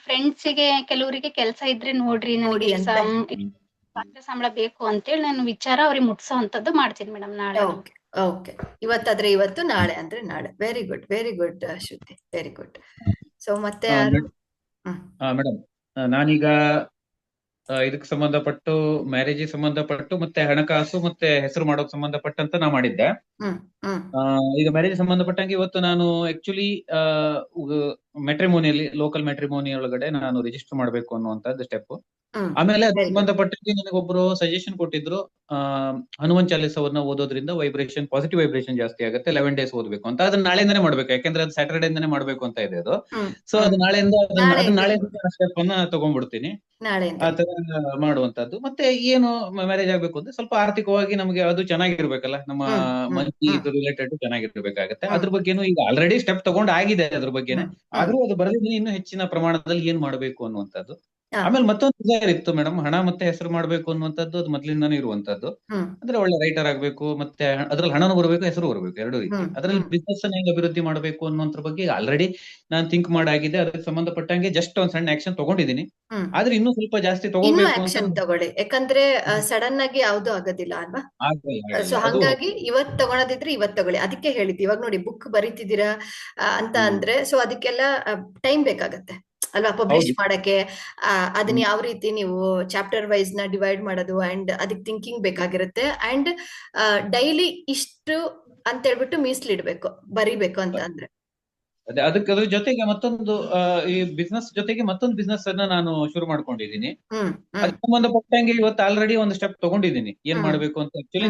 ಫ್ರೆಂಡ್ಸಿಗೆ ಕೆಲವರಿಗೆ ಕೆಲಸ ಇದ್ರೆ ನೋಡ್ರಿ, ನನಗೆ ಸಂಬಳ ಬೇಕು ಅಂತೇಳಿ ನಾನು ವಿಚಾರ ಅವ್ರಿಗೆ ಮುಟ್ಸೋ ಅಂತದ್ದು ಮಾಡ್ತೀನಿ ಮೇಡಮ್ ನಾಳೆ. ಓಕೆ, ಇವತ್ತಾದ್ರೆ ಇವತ್ತು, ನಾಳೆ ಅಂದ್ರೆ ನಾಳೆ. ವೆರಿ ಗುಡ್, ವೆರಿ ಗುಡ್ ಶ್ರುತಿ, ವೆರಿ ಗುಡ್. ಸೊ ಮತ್ತೆ ಮೇಡಮ್, ನಾನೀಗ ಇದಕ್ಕೆ ಸಂಬಂಧಪಟ್ಟು ಮ್ಯಾರೇಜ್ ಸಂಬಂಧಪಟ್ಟು ಮತ್ತೆ ಹಣಕಾಸು ಮತ್ತೆ ಹೆಸರು ಮಾಡೋಕ್ ಸಂಬಂಧಪಟ್ಟಂತ ನಾ ಮಾಡಿದ್ದೆ. ಈಗ ಮ್ಯಾರೇಜ್ ಸಂಬಂಧಪಟ್ಟಂಗೆ ಇವತ್ತು ನಾನು ಆಕ್ಚುಲಿ ಮ್ಯಾಟ್ರಿಮೋನಿಯಲ್ಲಿ, ಲೋಕಲ್ ಮ್ಯಾಟ್ರಿಮೋನಿ ಒಳಗಡೆ ನಾನು ರಿಜಿಸ್ಟರ್ ಮಾಡ್ಬೇಕು ಅನ್ನುವಂತದ್ದು ಸ್ಟೆಪ್. ಆಮೇಲೆ ಅದಕ್ಕೆ ಸಂಬಂಧಪಟ್ಟಂಗೆ ನನಗೊಬ್ರು ಸಜೆಷನ್ ಕೊಟ್ಟಿದ್ರು, ಹನುಮಾನ್ ಚಾಲೀಸವನ್ನ ಓದೋದ್ರಿಂದ ಪಾಸಿಟಿವ್ ವೈಬ್ರೇಷನ್ ಜಾಸ್ತಿ ಆಗುತ್ತೆ, 11 days ಓದ್ಬೇಕು ಅಂತ. ಅದನ್ನ ನಾಳೆಯಿಂದಾನೆ ಮಾಡ್ಬೇಕು, ಯಾಕಂದ್ರೆ ಅದು ಸ್ಯಾಟರ್ಡೇಂದಾನೆ ಮಾಡ್ಬೇಕು ಅಂತ ಇದೆ ಅದು. ಸೊ ಅದು ನಾಳೆಯಿಂದ ಸ್ಟೆಪ್ ಅನ್ನ ತಗೊಂಡ್ಬಿಡ್ತೀನಿ. ಆ ತರ ಮಾಡುವಂತದ್ದು. ಮತ್ತೆ ಏನು ಮ್ಯಾರೇಜ್ ಆಗ್ಬೇಕು ಅಂದ್ರೆ ಸ್ವಲ್ಪ ಆರ್ಥಿಕವಾಗಿ ನಮಗೆ ಅದು ಚೆನ್ನಾಗಿರ್ಬೇಕಲ್ಲ, ನಮ್ಮ ಮನಿ ರಿಲೇಟೆಡ್ ಚೆನ್ನಾಗಿರ್ಬೇಕಾಗತ್ತೆ. ಅದ್ರ ಬಗ್ಗೆನು ಈಗ ಆಲ್ರೆಡಿ ಸ್ಟೆಪ್ ತಗೊಂಡ್ ಆಗಿದೆ ಅದ್ರ ಬಗ್ಗೆನೆ. ಆದ್ರೂ ಅದು ಬರಲಿಲ್ಲ, ಇನ್ನು ಹೆಚ್ಚಿನ ಪ್ರಮಾಣದಲ್ಲಿ ಏನ್ ಮಾಡ್ಬೇಕು ಅನ್ನುವಂಥದ್ದು. ಆಮೇಲೆ ಮತ್ತೊಂದು ಡಿಸೈರ್ ಇತ್ತು ಮೇಡಮ್, ಹಣ ಮತ್ತೆ ಹೆಸರು ಮಾಡ್ಬೇಕು ಅನ್ನುವಂಥದ್ದು ಅದು ಮೊದ್ಲಿಂದಾನು ಇರುವಂತದ್ದು. ಅಂದ್ರೆ ಒಳ್ಳೆ ರೈಟರ್ ಆಗ್ಬೇಕು, ಮತ್ತೆ ಅದ್ರಲ್ಲಿ ಹಣನೂ ಬರಬೇಕು, ಹೆಸರು ಬರಬೇಕು, ಎರಡೂ ರೀತಿ. ಅದ್ರಲ್ಲಿ ಬಿಸ್ನೆಸ್ ಅನ್ನ ಹೆಂಗ್ ಅಭಿವೃದ್ಧಿ ಮಾಡಬೇಕು ಅನ್ನೋದ್ರ ಬಗ್ಗೆ ಆಲ್ರೆಡಿ ನಾನು ಥಿಂಕ್ ಮಾಡಾಗಿದೆ. ಅದಕ್ಕೆ ಸಂಬಂಧಪಟ್ಟಂಗೆ ಜಸ್ಟ್ ಒಂದ್ ಸಣ್ಣ ಆಕ್ಷನ್ ತಗೊಂಡಿದ್ದೀನಿ. ಆದ್ರೆ ಇನ್ನೂ ಸ್ವಲ್ಪ ಜಾಸ್ತಿ ಇನ್ನೂ ತಗೋಬೇಕು ಆಕ್ಷನ್ ಅಂತ ತಗೊಳ್ಳಿ, ಯಾಕಂದ್ರೆ ಸಡನ್ ಆಗಿ ಯಾವ್ದು ಆಗೋದಿಲ್ಲ ಅಲ್ವಾ. ಆಗಲ್ಲ. ಸೊ ಅದು ಹಂಗಾಗಿ ಇವತ್ ತಗೊಳದಿದ್ರೆ ಇವತ್ ತಗೊಳ್ಳಿ. ಅದಕ್ಕೆ ಹೇಳಿದ್ದು, ಇವಾಗ ನೋಡಿ ಬುಕ್ ಬರೀತಿದ್ದೀರಾ ಅಂತ ಅಂದ್ರೆ ಸೊ ಅದಕ್ಕೆಲ್ಲ ಟೈಮ್ ಬೇಕಾಗತ್ತೆ ಅಲ್ವಾ, ಪಬ್ಲಿಷ್ ಹೌದು. ಮಾಡಕ್ಕೆ. ಅದನ್ನ ಯಾವ ರೀತಿ ನೀವು ಚಾಪ್ಟರ್ ವೈಸ್ ನ ಡಿವೈಡ್ ಮಾಡೋದು ಅಂಡ್ ಅದಕ್ಕೆ ಥಿಂಕಿಂಗ್ ಬೇಕಾಗಿರುತ್ತೆ. ಅಂಡ್ ಡೈಲಿ ಇಷ್ಟು ಅಂತ ಹೇಳ್ಬಿಟ್ಟು ಮೀಸಲಿಡ್ಬೇಕು ಬರಿಬೇಕು ಅಂತ ಅಂದ್ರೆ. ಅದೇ ಅದಕ್ಕೆ ಅದ್ರ ಜೊತೆಗೆ ಮತ್ತೊಂದು ಈ ಬಿಸ್ನೆಸ್ ಜೊತೆಗೆ ಮತ್ತೊಂದು ಬಿಸ್ನೆಸ್ ಅನ್ನ ನಾನು ಶುರು ಮಾಡ್ಕೊಂಡಿದ್ದೀನಿ. ಅದಕ್ಕೆ ಸಂಬಂಧಪಟ್ಟಂಗೆ ಇವತ್ತು ಆಲ್ರೆಡಿ ಒಂದು ಸ್ಟೆಪ್ ತಗೊಂಡಿದ್ದೀನಿ, ಏನ್ ಮಾಡ್ಬೇಕು ಅಂತ. ಆಕ್ಚುಲಿ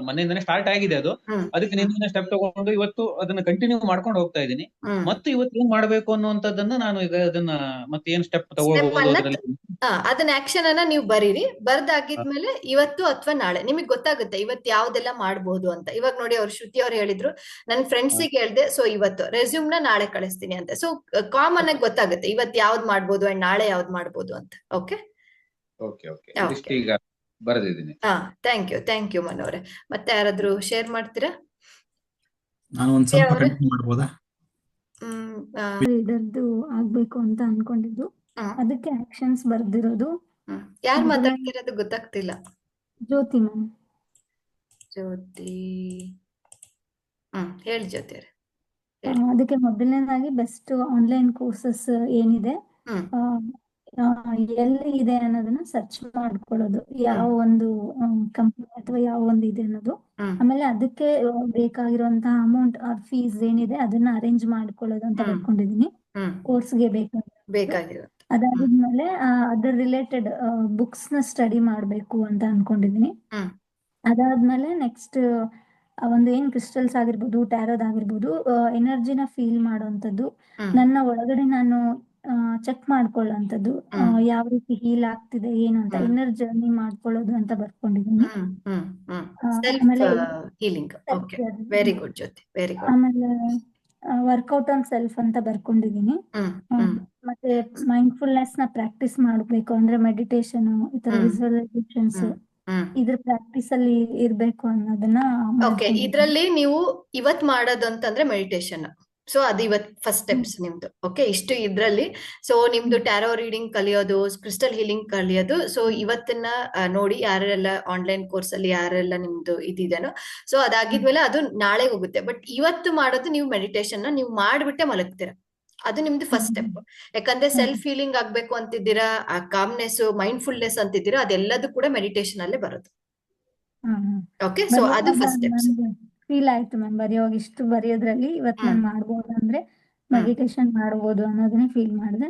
ಮನೆಯಿಂದನೇ ಸ್ಟಾರ್ಟ್ ಆಗಿದೆ ಅದು. ಅದಕ್ಕೆ ನಿನ್ನೆ ಸ್ಟೆಪ್ ತಗೊಂಡು ಇವತ್ತು ಅದನ್ನ ಕಂಟಿನ್ಯೂ ಮಾಡ್ಕೊಂಡು ಹೋಗ್ತಾ ಇದ್ದೀನಿ. ಮತ್ತು ಇವತ್ತು ಏನ್ ಮಾಡ್ಬೇಕು ಅನ್ನುವಂಥದ್ದನ್ನ ನಾನು ಈಗ ಅದನ್ನ ಮತ್ತೆ ಏನ್ ಸ್ಟೆಪ್ ತಗೋಬಹುದು ಅದರಲ್ಲಿ. ಅದನ್ನ ಆಕ್ಷನ್ ಅನ್ನ ನೀವು ಬರೀರಿ. ಬರ್ದಾಗಿದ್ಮೇಲೆ ಇವತ್ತು ಅಥವಾ ನಾಳೆ ನಿಮಗ್ ಗೊತ್ತಾಗುತ್ತೆ ಇವತ್ತು ಯಾವ್ದೆಲ್ಲ ಮಾಡ್ಬೋದು ಅಂತ. ಇವಾಗ ನೋಡಿ, ಅವ್ರು ಶ್ರುತಿ ಅವ್ರು ಹೇಳಿದ್ರು, ನನ್ ಫ್ರೆಂಡ್ಸಿಗೆ ಹೇಳ್ದೆ ಸೊ ಇವತ್ತು ರೆಸ್ಯೂಮ್ ನ ನಾಳೆ ಕಳಿಸ್ತೀನಿ ಅಂತ. ಸೊ ಕಾಮನ್ ಆಗಿ ಗೊತ್ತಾಗುತ್ತೆ ಇವತ್ತು ಯಾವ್ದು ಮಾಡ್ಬೋದು ಅಂಡ್ ನಾಳೆ ಯಾವ್ದು ಮಾಡ್ಬೋದು ಅಂತ. ಓಕೆ ಈಗ ಬರೆದಿದ್ದೀನಿ. ಥ್ಯಾಂಕ್ ಯು ಮನೋರೆ. ಮತ್ತೆ ಯಾರಾದ್ರೂ ಶೇರ್ ಮಾಡ್ತೀರಾ? ನಾನು ಒಂದ್ ಸ್ವಲ್ಪ ಕಂಟಿನ್ಯೂ ಮಾಡ್ಬೋದಾ? ಇದರದ್ದು ಆಗ್ಬೇಕು ಅಂತ ಅನ್ಕೊಂಡಿದ್ದು, ಅದಕ್ಕೆ ಆಕ್ಷನ್ಸ್ ಬರ್ದಿರೋದು. ಯಾರು ಮಾತಾಡ್ತಿರೋದು ಗೊತ್ತಾಗ್ತಿಲ್ಲ. ಜ್ಯೋತಿ ಮ್ಯಾಮ್. ಜ್ಯೋತಿ, ಹೇಳಿ ಜ್ಯೋತಿ. ಅದಕ್ಕೆ ಮೊದಲನೇದಾಗಿ ಬೆಸ್ಟ್ ಆನ್ಲೈನ್ ಕೋರ್ಸಸ್ ಏನಿದೆ, ಎಲ್ಲಿ ಇದೆ ಅನ್ನೋದನ್ನ ಸರ್ಚ್ ಮಾಡ್ಕೊಳ್ಳೋದು, ಯಾವ ಒಂದು ಕಂಪನಿ ಅಥವಾ ಯಾವ ಒಂದು ಇದೆ ಅನ್ನೋದು. ಆಮೇಲೆ ಅದಕ್ಕೆ ಬೇಕಾಗಿರುವಂತಹ ಅಮೌಂಟ್ ಆರ್ ಫೀಸ್ ಏನಿದೆ ಅದನ್ನ ಅರೇಂಜ್ ಮಾಡ್ಕೊಳ್ಳೋದು ಅಂತ ಬರ್ಕೊಂಡಿದೀನಿ. ಕೋರ್ಸ್ಗೆ ಬೇಕಾಗಿರೋ ಅದಾದ್ಮೇಲೆ ಅದರ ರಿಲೇಟೆಡ್ ಬುಕ್ಸ್ ನ ಸ್ಟಡಿ ಮಾಡ್ಬೇಕು ಅಂತ ಅನ್ಕೊಂಡಿದೀನಿ. ಅದಾದ್ಮೇಲೆ ನೆಕ್ಸ್ಟ್ ಒಂದು ಏನ್ ಕ್ರಿಸ್ಟಲ್ಸ್ ಆಗಿರ್ಬೋದು, ಟ್ಯಾರೋದ್ ಆಗಿರ್ಬೋದು, ಎನರ್ಜಿನ ಫೀಲ್ ಮಾಡುವಂತದ್ದು, ನನ್ನ ಒಳಗಡೆ ನಾನು ಚೆಕ್ ಮಾಡ್ಕೊಳ್ಳೋಂಥದ್ದು, ಯಾವ ರೀತಿ ಹೀಲ್ ಆಗ್ತಿದೆ ಏನು ಅಂತ ಇನ್ನರ್ ಜರ್ನಿ ಮಾಡ್ಕೊಳ್ಳೋದು ಅಂತ ಬರ್ಕೊಂಡಿದೀನಿ. ಆಮೇಲೆ ವರ್ಕೌಟ್ ಆನ್ ಸೆಲ್ಫ್ ಅಂತ ಬರ್ಕೊಂಡಿದೀನಿ. ಮತ್ತೆ ಮೈಂಡ್ಫುಲ್ನೆಸ್ ನ ಪ್ರಾಕ್ಟೀಸ್ ಮಾಡ್ಬೇಕು, ಅಂದ್ರೆ ಮೆಡಿಟೇಷನ್, ಈ ತರ ವಿಜುವಲೈಸೇಷನ್ಸ್, ಇದ್ರ ಪ್ರಾಕ್ಟೀಸ್ ಅಲ್ಲಿ ಇರ್ಬೇಕು ಅನ್ನೋದನ್ನ. ಇದ್ರಲ್ಲಿ ನೀವು ಇವತ್ ಮಾಡೋದು ಅಂತಂದ್ರೆ ಮೆಡಿಟೇಷನ್. ಸೊ ಅದು ಇವತ್ ಫಸ್ಟ್ ಸ್ಟೆಪ್ಸ್ ನಿಮ್ದು. ಓಕೆ, ಇಷ್ಟು ಇದ್ರಲ್ಲಿ. ಸೊ ನಿಮ್ದು ಟ್ಯಾರೋ ರೀಡಿಂಗ್ ಕಲಿಯೋದು, ಕ್ರಿಸ್ಟಲ್ ಹೀಲಿಂಗ್ ಕಲಿಯೋದು. ಸೊ ಇವತ್ತನ್ನ ನೋಡಿ ಯಾರೆಲ್ಲ ಆನ್ಲೈನ್ ಕೋರ್ಸ್ ಅಲ್ಲಿ ಯಾರೆಲ್ಲ ನಿಮ್ದು ಇದಿದೆನೋ, ಸೊ ಅದಾಗಿದ್ಮೇಲೆ ಅದು ನಾಳೆ ಹೋಗುತ್ತೆ. ಬಟ್ ಇವತ್ತು ಮಾಡೋದು ನೀವು ಮೆಡಿಟೇಷನ್ ನ ನೀವು ಮಾಡ್ಬಿಟ್ಟೆ ಮಲಗ್ತೀರಾ. ಅದು ನಿಮ್ದು ಫಸ್ಟ್ ಸ್ಟೆಪ್. ಯಾಕಂದ್ರೆ ಸೆಲ್ಫ್ ಫೀಲಿಂಗ್ ಆಗ್ಬೇಕು ಅಂತಿದ್ದೀರಾ, ಆ ಕಾಮ್ನೆಸ್, ಮೈಂಡ್ಫುಲ್ನೆಸ್ ಅಂತಿದ್ದೀರಾ, ಅದೆಲ್ಲದೂ ಕೂಡ ಮೆಡಿಟೇಷನ್ ಅಲ್ಲೇ ಬರೋದು. ಓಕೆ, ಸೊ ಅದು ಫಸ್ಟ್ ಸ್ಟೆಪ್ಸ್. ಫೀಲ್ ಆಯ್ತು ಮ್ಯಾಮ್ ಬರೆಯುವಾಗ, ಇಷ್ಟು ಬರೆಯೋದ್ರಲ್ಲಿ ಇವತ್ತು ನಾನು ಮಾಡ್ಬೋದು ಅಂದ್ರೆ ಮೆಡಿಟೇಷನ್ ಮಾಡ್ಬೋದು ಅನ್ನೋದನ್ನೇ ಫೀಲ್ ಮಾಡಿದೆ.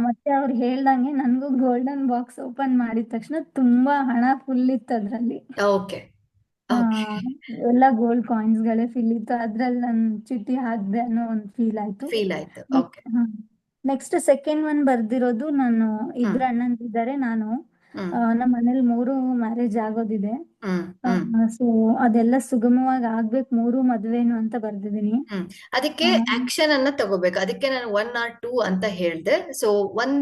ಮತ್ತೆ ಅವ್ರು ಹೇಳ್ದಂಗೆ ನನ್ಗೂ ಗೋಲ್ಡನ್ ಬಾಕ್ಸ್ ಓಪನ್ ಮಾಡಿದ ತಕ್ಷಣ ತುಂಬಾ ಹಣ ಫುಲ್ ಇತ್ತು ಅದ್ರಲ್ಲಿ. ಎಲ್ಲ ಗೋಲ್ಡ್ ಕಾಯಿನ್ಸ್ ಗಳೇ ಫಿಲ್ ಇತ್ತು. ಅದ್ರಲ್ಲಿ ನನ್ ಚೀಟಿ ಹಾಕ್ದೆ ಅನ್ನೋ ಒಂದು ಫೀಲ್ ಆಯ್ತು. ನೆಕ್ಸ್ಟ್ ಸೆಕೆಂಡ್ ಒನ್ ಬರ್ದಿರೋದು, ನಾನು ಇಬ್ರು ಅಣ್ಣಂದಿದ್ದಾರೆ, ನಾನು ನಮ್ಮ ಮನೇಲಿ 3 ಮ್ಯಾರೇಜ್ ಆಗೋದಿದೆ. ಸೊ ಅದೆಲ್ಲ ಸುಗಮವಾಗಿ ಆಗ್ಬೇಕು, 3 ಮದ್ವೆನು ಅಂತ ಬರ್ದಿದೀನಿ. ಅದಕ್ಕೆ ಆಕ್ಷನ್ ಅನ್ನ ತಗೋಬೇಕು. ಅದಕ್ಕೆ ನಾನು 1 or 2 ಅಂತ ಹೇಳ್ದೆ. ಸೊ 1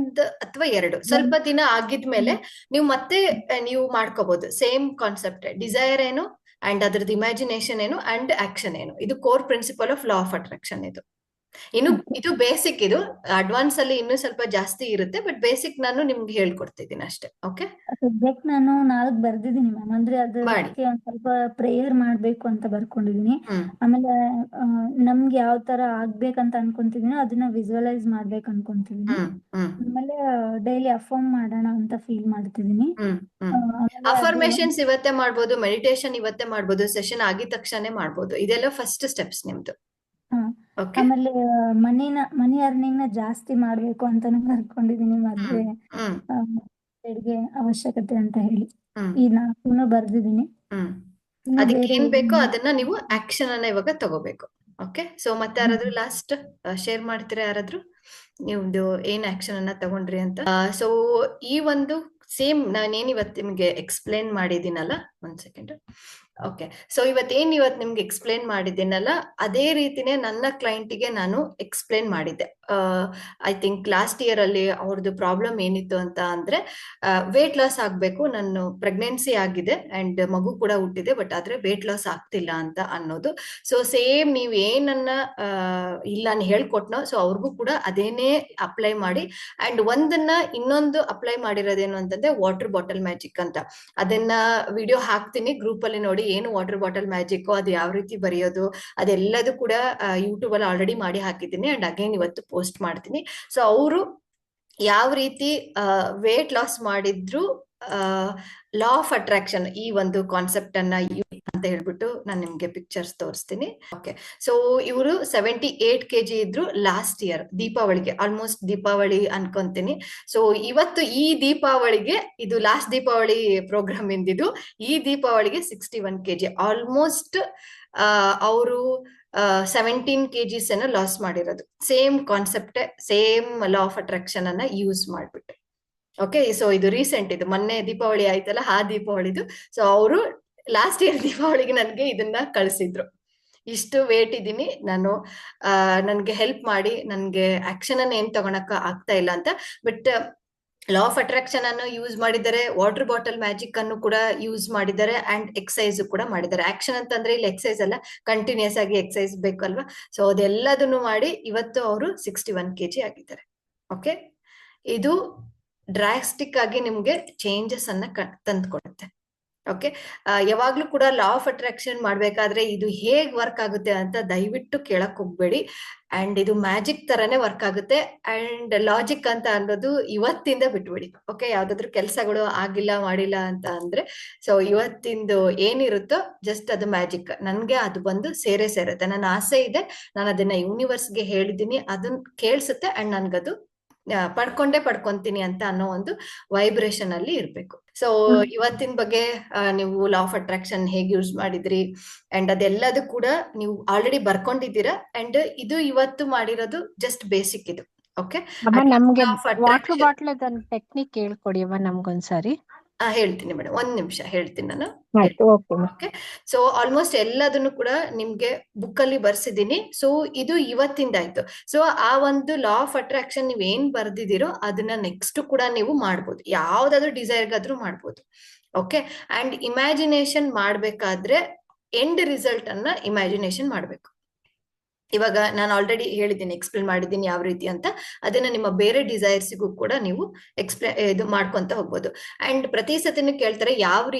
ಅಥವಾ 2 ಸ್ವಲ್ಪ ದಿನ ಆಗಿದ್ಮೇಲೆ ನೀವು ಮತ್ತೆ ನೀವು ಮಾಡ್ಕೋಬಹುದು. ಸೇಮ್ ಕಾನ್ಸೆಪ್ಟ್, ಡಿಸೈರ್ ಏನು ಅಂಡ್ ಅದ್ರದ್ದು ಇಮ್ಯಾಜಿನೇಷನ್ ಏನು ಅಂಡ್ ಆಕ್ಷನ್ ಏನು. ಇದು core principle of law of attraction. ಇದು ಬೇಸಿಕ್. ಇದು ಅಡ್ವಾನ್ಸ್ ಅಲ್ಲಿ ಇನ್ನೂ ಸ್ವಲ್ಪ ಜಾಸ್ತಿ ಇರುತ್ತೆ, ಬಟ್ ಬೇಸಿಕ್ ನಾನು ನಿಮ್ಗೆ ಹೇಳ್ಕೊಡ್ತಿದ್ದೀನಿ ಅಷ್ಟೇ. ಓಕೆ, ಸಬ್ಜೆಕ್ಟ್ ನಾನು 4 ಬರ್ದಿದ್ದೀನಿ ಮ್ಯಾಮ್. ಅಂದ್ರೆ ಅದಕ್ಕೆ ಒಂದ್ ಸ್ವಲ್ಪ ಪ್ರೇಯರ್ ಮಾಡ್ಬೇಕು ಅಂತ ಬರ್ಕೊಂಡಿದೀನಿ. ಆಮೇಲೆ ನಮ್ಗೆ ಯಾವ ತರ ಆಗ್ಬೇಕಂತ ಅನ್ಕೊಂತಿದೀನೋ ಅದನ್ನ ವಿಜುವಲೈಸ್ ಮಾಡ್ಬೇಕು ಅನ್ಕೊಂತಿದೀನಿ. ಆಮೇಲೆ ಡೈಲಿ ಅಫರ್ಮ್ ಮಾಡೋಣ ಅಂತ ಫೀಲ್ ಮಾಡ್ತಿದೀನಿ. ಅಫರ್ಮೇಶನ್ಸ್ ಇವತ್ತೇ ಮಾಡ್ಬೋದು, ಮೆಡಿಟೇಷನ್ ಇವತ್ತೇ ಮಾಡ್ಬೋದು, ಸೆಷನ್ ಆಗಿದ ತಕ್ಷಣ ಮಾಡ್ಬೋದು. ಇದೆಲ್ಲ ಫಸ್ಟ್ ಸ್ಟೆಪ್ಸ್ ನಿಮ್ದು. ಆಮೇಲೆ ಮನಿ ಅರ್ನಿಂಗ್ ನ ಜಾಸ್ತಿ ಮಾಡ್ಬೇಕು ಅಂತಾನು ಬರ್ಕೊಂಡಿದೀನಿ. ಮದ್ವೆಗೆ ಅವಶ್ಯಕತೆ ಅಂತ ಹೇಳಿ ಈ 4 ಬರ್ದಿದೀನಿ. ಅದಕ್ಕೆ ಏನ್ ಬೇಕೋ ಅದನ್ನ ನೀವು ಆಕ್ಷನ್ ಅನ್ನ ಇವಾಗ ತಗೋಬೇಕು. ಓಕೆ, ಸೊ ಮತ್ತೆ ಯಾರಾದ್ರೂ ಲಾಸ್ಟ್ ಶೇರ್ ಮಾಡ್ತೀರಾ? ಯಾರಾದ್ರೂ ನಿಮ್ದು ಏನ್ ಆಕ್ಷನ್ ಅನ್ನ ತಗೊಂಡ್ರಿ ಅಂತ? ಸೊ ಈ ಒಂದು ಸೇಮ್ ನಾನೇನ್ ಇವತ್ತು ನಿಮ್ಗೆ ಎಕ್ಸ್ಪ್ಲೇನ್ ಮಾಡಿದೀನಲ್ಲ, 1 ಸೆಕೆಂಡ್. ಓಕೆ. ಸೊ ಇವತ್ತು ನಿಮ್ಗೆ ಎಕ್ಸ್ಪ್ಲೇನ್ ಮಾಡಿದ್ದೀನಲ್ಲ, ಅದೇ ರೀತಿನೇ ನನ್ನ ಕ್ಲೈಂಟಿಗೆ ನಾನು ಎಕ್ಸ್ಪ್ಲೇನ್ ಮಾಡಿದ್ದೆ. ಐ ಥಿಂಕ್ ಲಾಸ್ಟ್ ಇಯರ್ ಅಲ್ಲಿ ಅವ್ರದ್ದು ಪ್ರಾಬ್ಲಮ್ ಏನಿತ್ತು ಅಂತ ಅಂದ್ರೆ ವೇಟ್ ಲಾಸ್ ಆಗ್ಬೇಕು, ನಾನು ಪ್ರೆಗ್ನೆನ್ಸಿ ಆಗಿದೆ ಅಂಡ್ ಮಗು ಕೂಡ ಹುಟ್ಟಿದೆ, ಬಟ್ ಆದ್ರೆ ವೇಟ್ ಲಾಸ್ ಆಗ್ತಿಲ್ಲ ಅಂತ ಅನ್ನೋದು. ಸೊ ಸೇಮ್ ನೀವ್ ಏನನ್ನ ಇಲ್ಲ ನಾನು ಹೇಳ್ಕೊಟ್ನೋ, ಸೊ ಅವ್ರಿಗೂ ಕೂಡ ಅದೇನೇ ಅಪ್ಲೈ ಮಾಡಿ ಅಂಡ್ ಇನ್ನೊಂದು ಅಪ್ಲೈ ಮಾಡಿರೋದೇನು ಅಂತಂದ್ರೆ ವಾಟರ್ ಬಾಟಲ್ ಮ್ಯಾಜಿಕ್ ಅಂತ. ಅದನ್ನ ವಿಡಿಯೋ ಹಾಕ್ತೀನಿ ಗ್ರೂಪ್ ಅಲ್ಲಿ, ನೋಡಿ ಏನು ವಾಟರ್ ಬಾಟಲ್ ಮ್ಯಾಜಿಕ್, ಅದು ಯಾವ ರೀತಿ ಬರೆಯೋದು ಅದೆಲ್ಲದು ಕೂಡ ಯೂಟ್ಯೂಬ್ ಅಲ್ಲಿ ಆಲ್ರೆಡಿ ಮಾಡಿ ಹಾಕಿದ್ದೀನಿ ಅಂಡ್ ಅಗೇನ್ ಇವತ್ತು ಪೋಸ್ಟ್ ಮಾಡ್ತೀನಿ. ಸೊ ಅವರು ಯಾವ ರೀತಿ ವೇಟ್ ಲಾಸ್ ಮಾಡಿದ್ರು ಲಾ ಆಫ್ ಅಟ್ರಾಕ್ಷನ್ ಈ ಒಂದು ಕಾನ್ಸೆಪ್ಟ್ ಅನ್ನ ಅಂತ ಹೇಳ್ಬಿಟ್ಟು ನಾನು ನಿಮ್ಗೆ ಪಿಕ್ಚರ್ಸ್ ತೋರಿಸ್ತೀನಿ. ಓಕೆ. ಸೊ ಇವರು 78 kg ಇದ್ರು ಲಾಸ್ಟ್ ಇಯರ್ ದೀಪಾವಳಿಗೆ, ಆಲ್ಮೋಸ್ಟ್ ದೀಪಾವಳಿ ಅನ್ಕೊಂತೀನಿ. ಸೊ ಇವತ್ತು ಈ ದೀಪಾವಳಿಗೆ, ಇದು ಲಾಸ್ಟ್ ದೀಪಾವಳಿ ಪ್ರೋಗ್ರಾಮ್ ಇಂದಿದ್ದು, ಈ ದೀಪಾವಳಿಗೆ 61 kg, ಆಲ್ಮೋಸ್ಟ್ ಅವರು 17 kgs ಅನ್ನ ಲಾಸ್ ಮಾಡಿರೋದು. Same concept, same law of attraction ಅನ್ನ ಯೂಸ್ ಮಾಡ್ಬಿಟ್ಟು. ಓಕೆ. ಸೊ ಇದು ರೀಸೆಂಟ್, ಇದು ಮೊನ್ನೆ ದೀಪಾವಳಿ ಆಯ್ತಲ್ಲ, ಆ ದೀಪಾವಳಿದು. ಸೊ ಅವರು ಲಾಸ್ಟ್ ಇಯರ್ ದೀಪಾವಳಿಗೆ ನನ್ಗೆ ಇದನ್ನ ಕಳ್ಸಿದ್ರು. ಇಷ್ಟು ವೇಟ್ ಇದ್ದೀನಿ ನಾನು, ನನ್ಗೆ ಹೆಲ್ಪ್ ಮಾಡಿ, ನನ್ಗೆ ಆಕ್ಷನ್ ಅನ್ನ ಏನ್ ತಗೊಳಕ ಆಗ್ತಾ ಇಲ್ಲ ಅಂತ. ಬಟ್ ಲಾ ಆಫ್ ಅಟ್ರಾಕ್ಷನ್ ಅನ್ನು ಯೂಸ್ ಮಾಡಿದ್ದಾರೆ, ವಾಟರ್ ಬಾಟಲ್ ಮ್ಯಾಜಿಕ್ ಅನ್ನು ಕೂಡ ಯೂಸ್ ಮಾಡಿದ್ದಾರೆ ಅಂಡ್ ಎಕ್ಸಸೈಸ್ ಕೂಡ ಮಾಡಿದ್ದಾರೆ. ಆಕ್ಷನ್ ಅಂತಂದ್ರೆ ಇಲ್ಲಿ ಎಕ್ಸಸೈಸ್ ಅಲ್ಲ, ಕಂಟಿನ್ಯೂಸ್ ಆಗಿ ಎಕ್ಸಸೈಸ್ ಬೇಕಲ್ವಾ. ಸೊ ಅದೆಲ್ಲದನ್ನು ಮಾಡಿ ಇವತ್ತು ಅವರು 61 kg ಆಗಿದ್ದಾರೆ. ಓಕೆ. ಇದು ಡ್ರಾಸ್ಟಿಕ್ ಆಗಿ ನಿಮ್ಗೆ ಚೇಂಜಸ್ ಅನ್ನ ತಂದ್ಕೊಡುತ್ತೆ. ಓಕೆ. ಯಾವಾಗ್ಲೂ ಕೂಡ ಲಾ ಆಫ್ ಅಟ್ರಾಕ್ಷನ್ ಮಾಡ್ಬೇಕಾದ್ರೆ ಇದು ಹೇಗ್ ವರ್ಕ್ ಆಗುತ್ತೆ ಅಂತ ದಯವಿಟ್ಟು ಕೇಳಕ್ ಹೋಗ್ಬೇಡಿ. ಅಂಡ್ ಇದು ಮ್ಯಾಜಿಕ್ ತರಾನೇ ವರ್ಕ್ ಆಗುತ್ತೆ. ಅಂಡ್ ಲಾಜಿಕ್ ಅಂತ ಅನ್ನೋದು ಇವತ್ತಿಂದ ಬಿಟ್ಬಿಡಿ. ಓಕೆ. ಯಾವ್ದಾದ್ರು ಕೆಲ್ಸಗಳು ಆಗಿಲ್ಲ ಮಾಡಿಲ್ಲ ಅಂತ ಅಂದ್ರೆ, ಸೊ ಇವತ್ತಿಂದು ಏನಿರುತ್ತೋ ಜಸ್ಟ್ ಅದು ಮ್ಯಾಜಿಕ್. ನನ್ಗೆ ಅದು ಬಂದು ಸೇರುತ್ತೆ. ನನ್ನ ಆಸೆ ಇದೆ, ನಾನು ಅದನ್ನ ಯೂನಿವರ್ಸ್ಗೆ ಹೇಳಿದ್ದೀನಿ, ಅದನ್ನ ಕೇಳಿಸುತ್ತೆ ಅಂಡ್ ನನ್ಗದು ಪಡ್ಕೊಂತೀನಿ ಅಂತ ಅನ್ನೋ ಒಂದು ವೈಬ್ರೇಷನ್ ಅಲ್ಲಿ ಇರ್ಬೇಕು. ಸೊ ಇವತ್ತಿನ ಬಗ್ಗೆ ನೀವು ಲಾ ಆಫ್ ಅಟ್ರಾಕ್ಷನ್ ಹೇಗೆ ಯೂಸ್ ಮಾಡಿದ್ರಿ ಅಂಡ್ ಅದೆಲ್ಲದು ಕೂಡ ನೀವು ಆಲ್ರೆಡಿ ಬರ್ಕೊಂಡಿದ್ದೀರಾ. ಅಂಡ್ ಇದು ಇವತ್ತು ಮಾಡಿರೋದು ಜಸ್ಟ್ ಬೇಸಿಕ್ ಇದು. ಓಕೆ. ನಮ್ಗೆ ವಾಟರ್ ಬಾಟ್ಲ್ ಟೆಕ್ನಿಕ್ ಹೇಳ್ಕೊಡಿ ನಮ್ಗೊಂದ್ಸಾರಿ. ಹೇಳ್ತೀನಿ ಮೇಡಮ್, ಒಂದ್ ನಿಮಿಷ ಹೇಳ್ತೀನಿ ನಾನು. ಓಕೆ. ಸೊ ಆಲ್ಮೋಸ್ಟ್ ಎಲ್ಲದನ್ನು ಕೂಡ ನಿಮ್ಗೆ ಬುಕ್ ಅಲ್ಲಿ ಬರ್ಸಿದೀನಿ. ಸೊ ಇದು ಇವತ್ತಿಂದಾಯ್ತು. ಸೊ ಆ ಒಂದು ಲಾ ಆಫ್ ಅಟ್ರಾಕ್ಷನ್ ನೀವ್ ಏನ್ ಬರ್ದಿದ್ದೀರೋ ಅದನ್ನ ನೆಕ್ಸ್ಟ್ ಕೂಡ ನೀವು ಮಾಡ್ಬೋದು, ಯಾವ್ದಾದ್ರು ಡಿಸೈರ್ಗಾದ್ರೂ ಮಾಡ್ಬೋದು. ಓಕೆ. ಅಂಡ್ ಇಮ್ಯಾಜಿನೇಷನ್ ಮಾಡ್ಬೇಕಾದ್ರೆ ಎಂಡ್ ರಿಸಲ್ಟ್ ಅನ್ನ ಇಮ್ಯಾಜಿನೇಷನ್ ಮಾಡ್ಬೇಕು. ಇವಾಗ ನಾನು ಆಲ್ರೆಡಿ ಹೇಳಿದ್ದೀನಿ, ಎಕ್ಸ್ಪ್ಲೇನ್ ಮಾಡಿದ್ದೀನಿ ಯಾವ ರೀತಿ ಅಂತ. ಅದನ್ನ ನಿಮ್ಮ ಬೇರೆ ಡಿಸೈರ್ಸಿಗೂ ಕೂಡ ನೀವು ಇದು ಮಾಡ್ಕೊಂತ ಹೋಗ್ಬೋದು. ಅಂಡ್ ಪ್ರತಿ ಸತಿನೂ ಕೇಳ್ತಾರೆ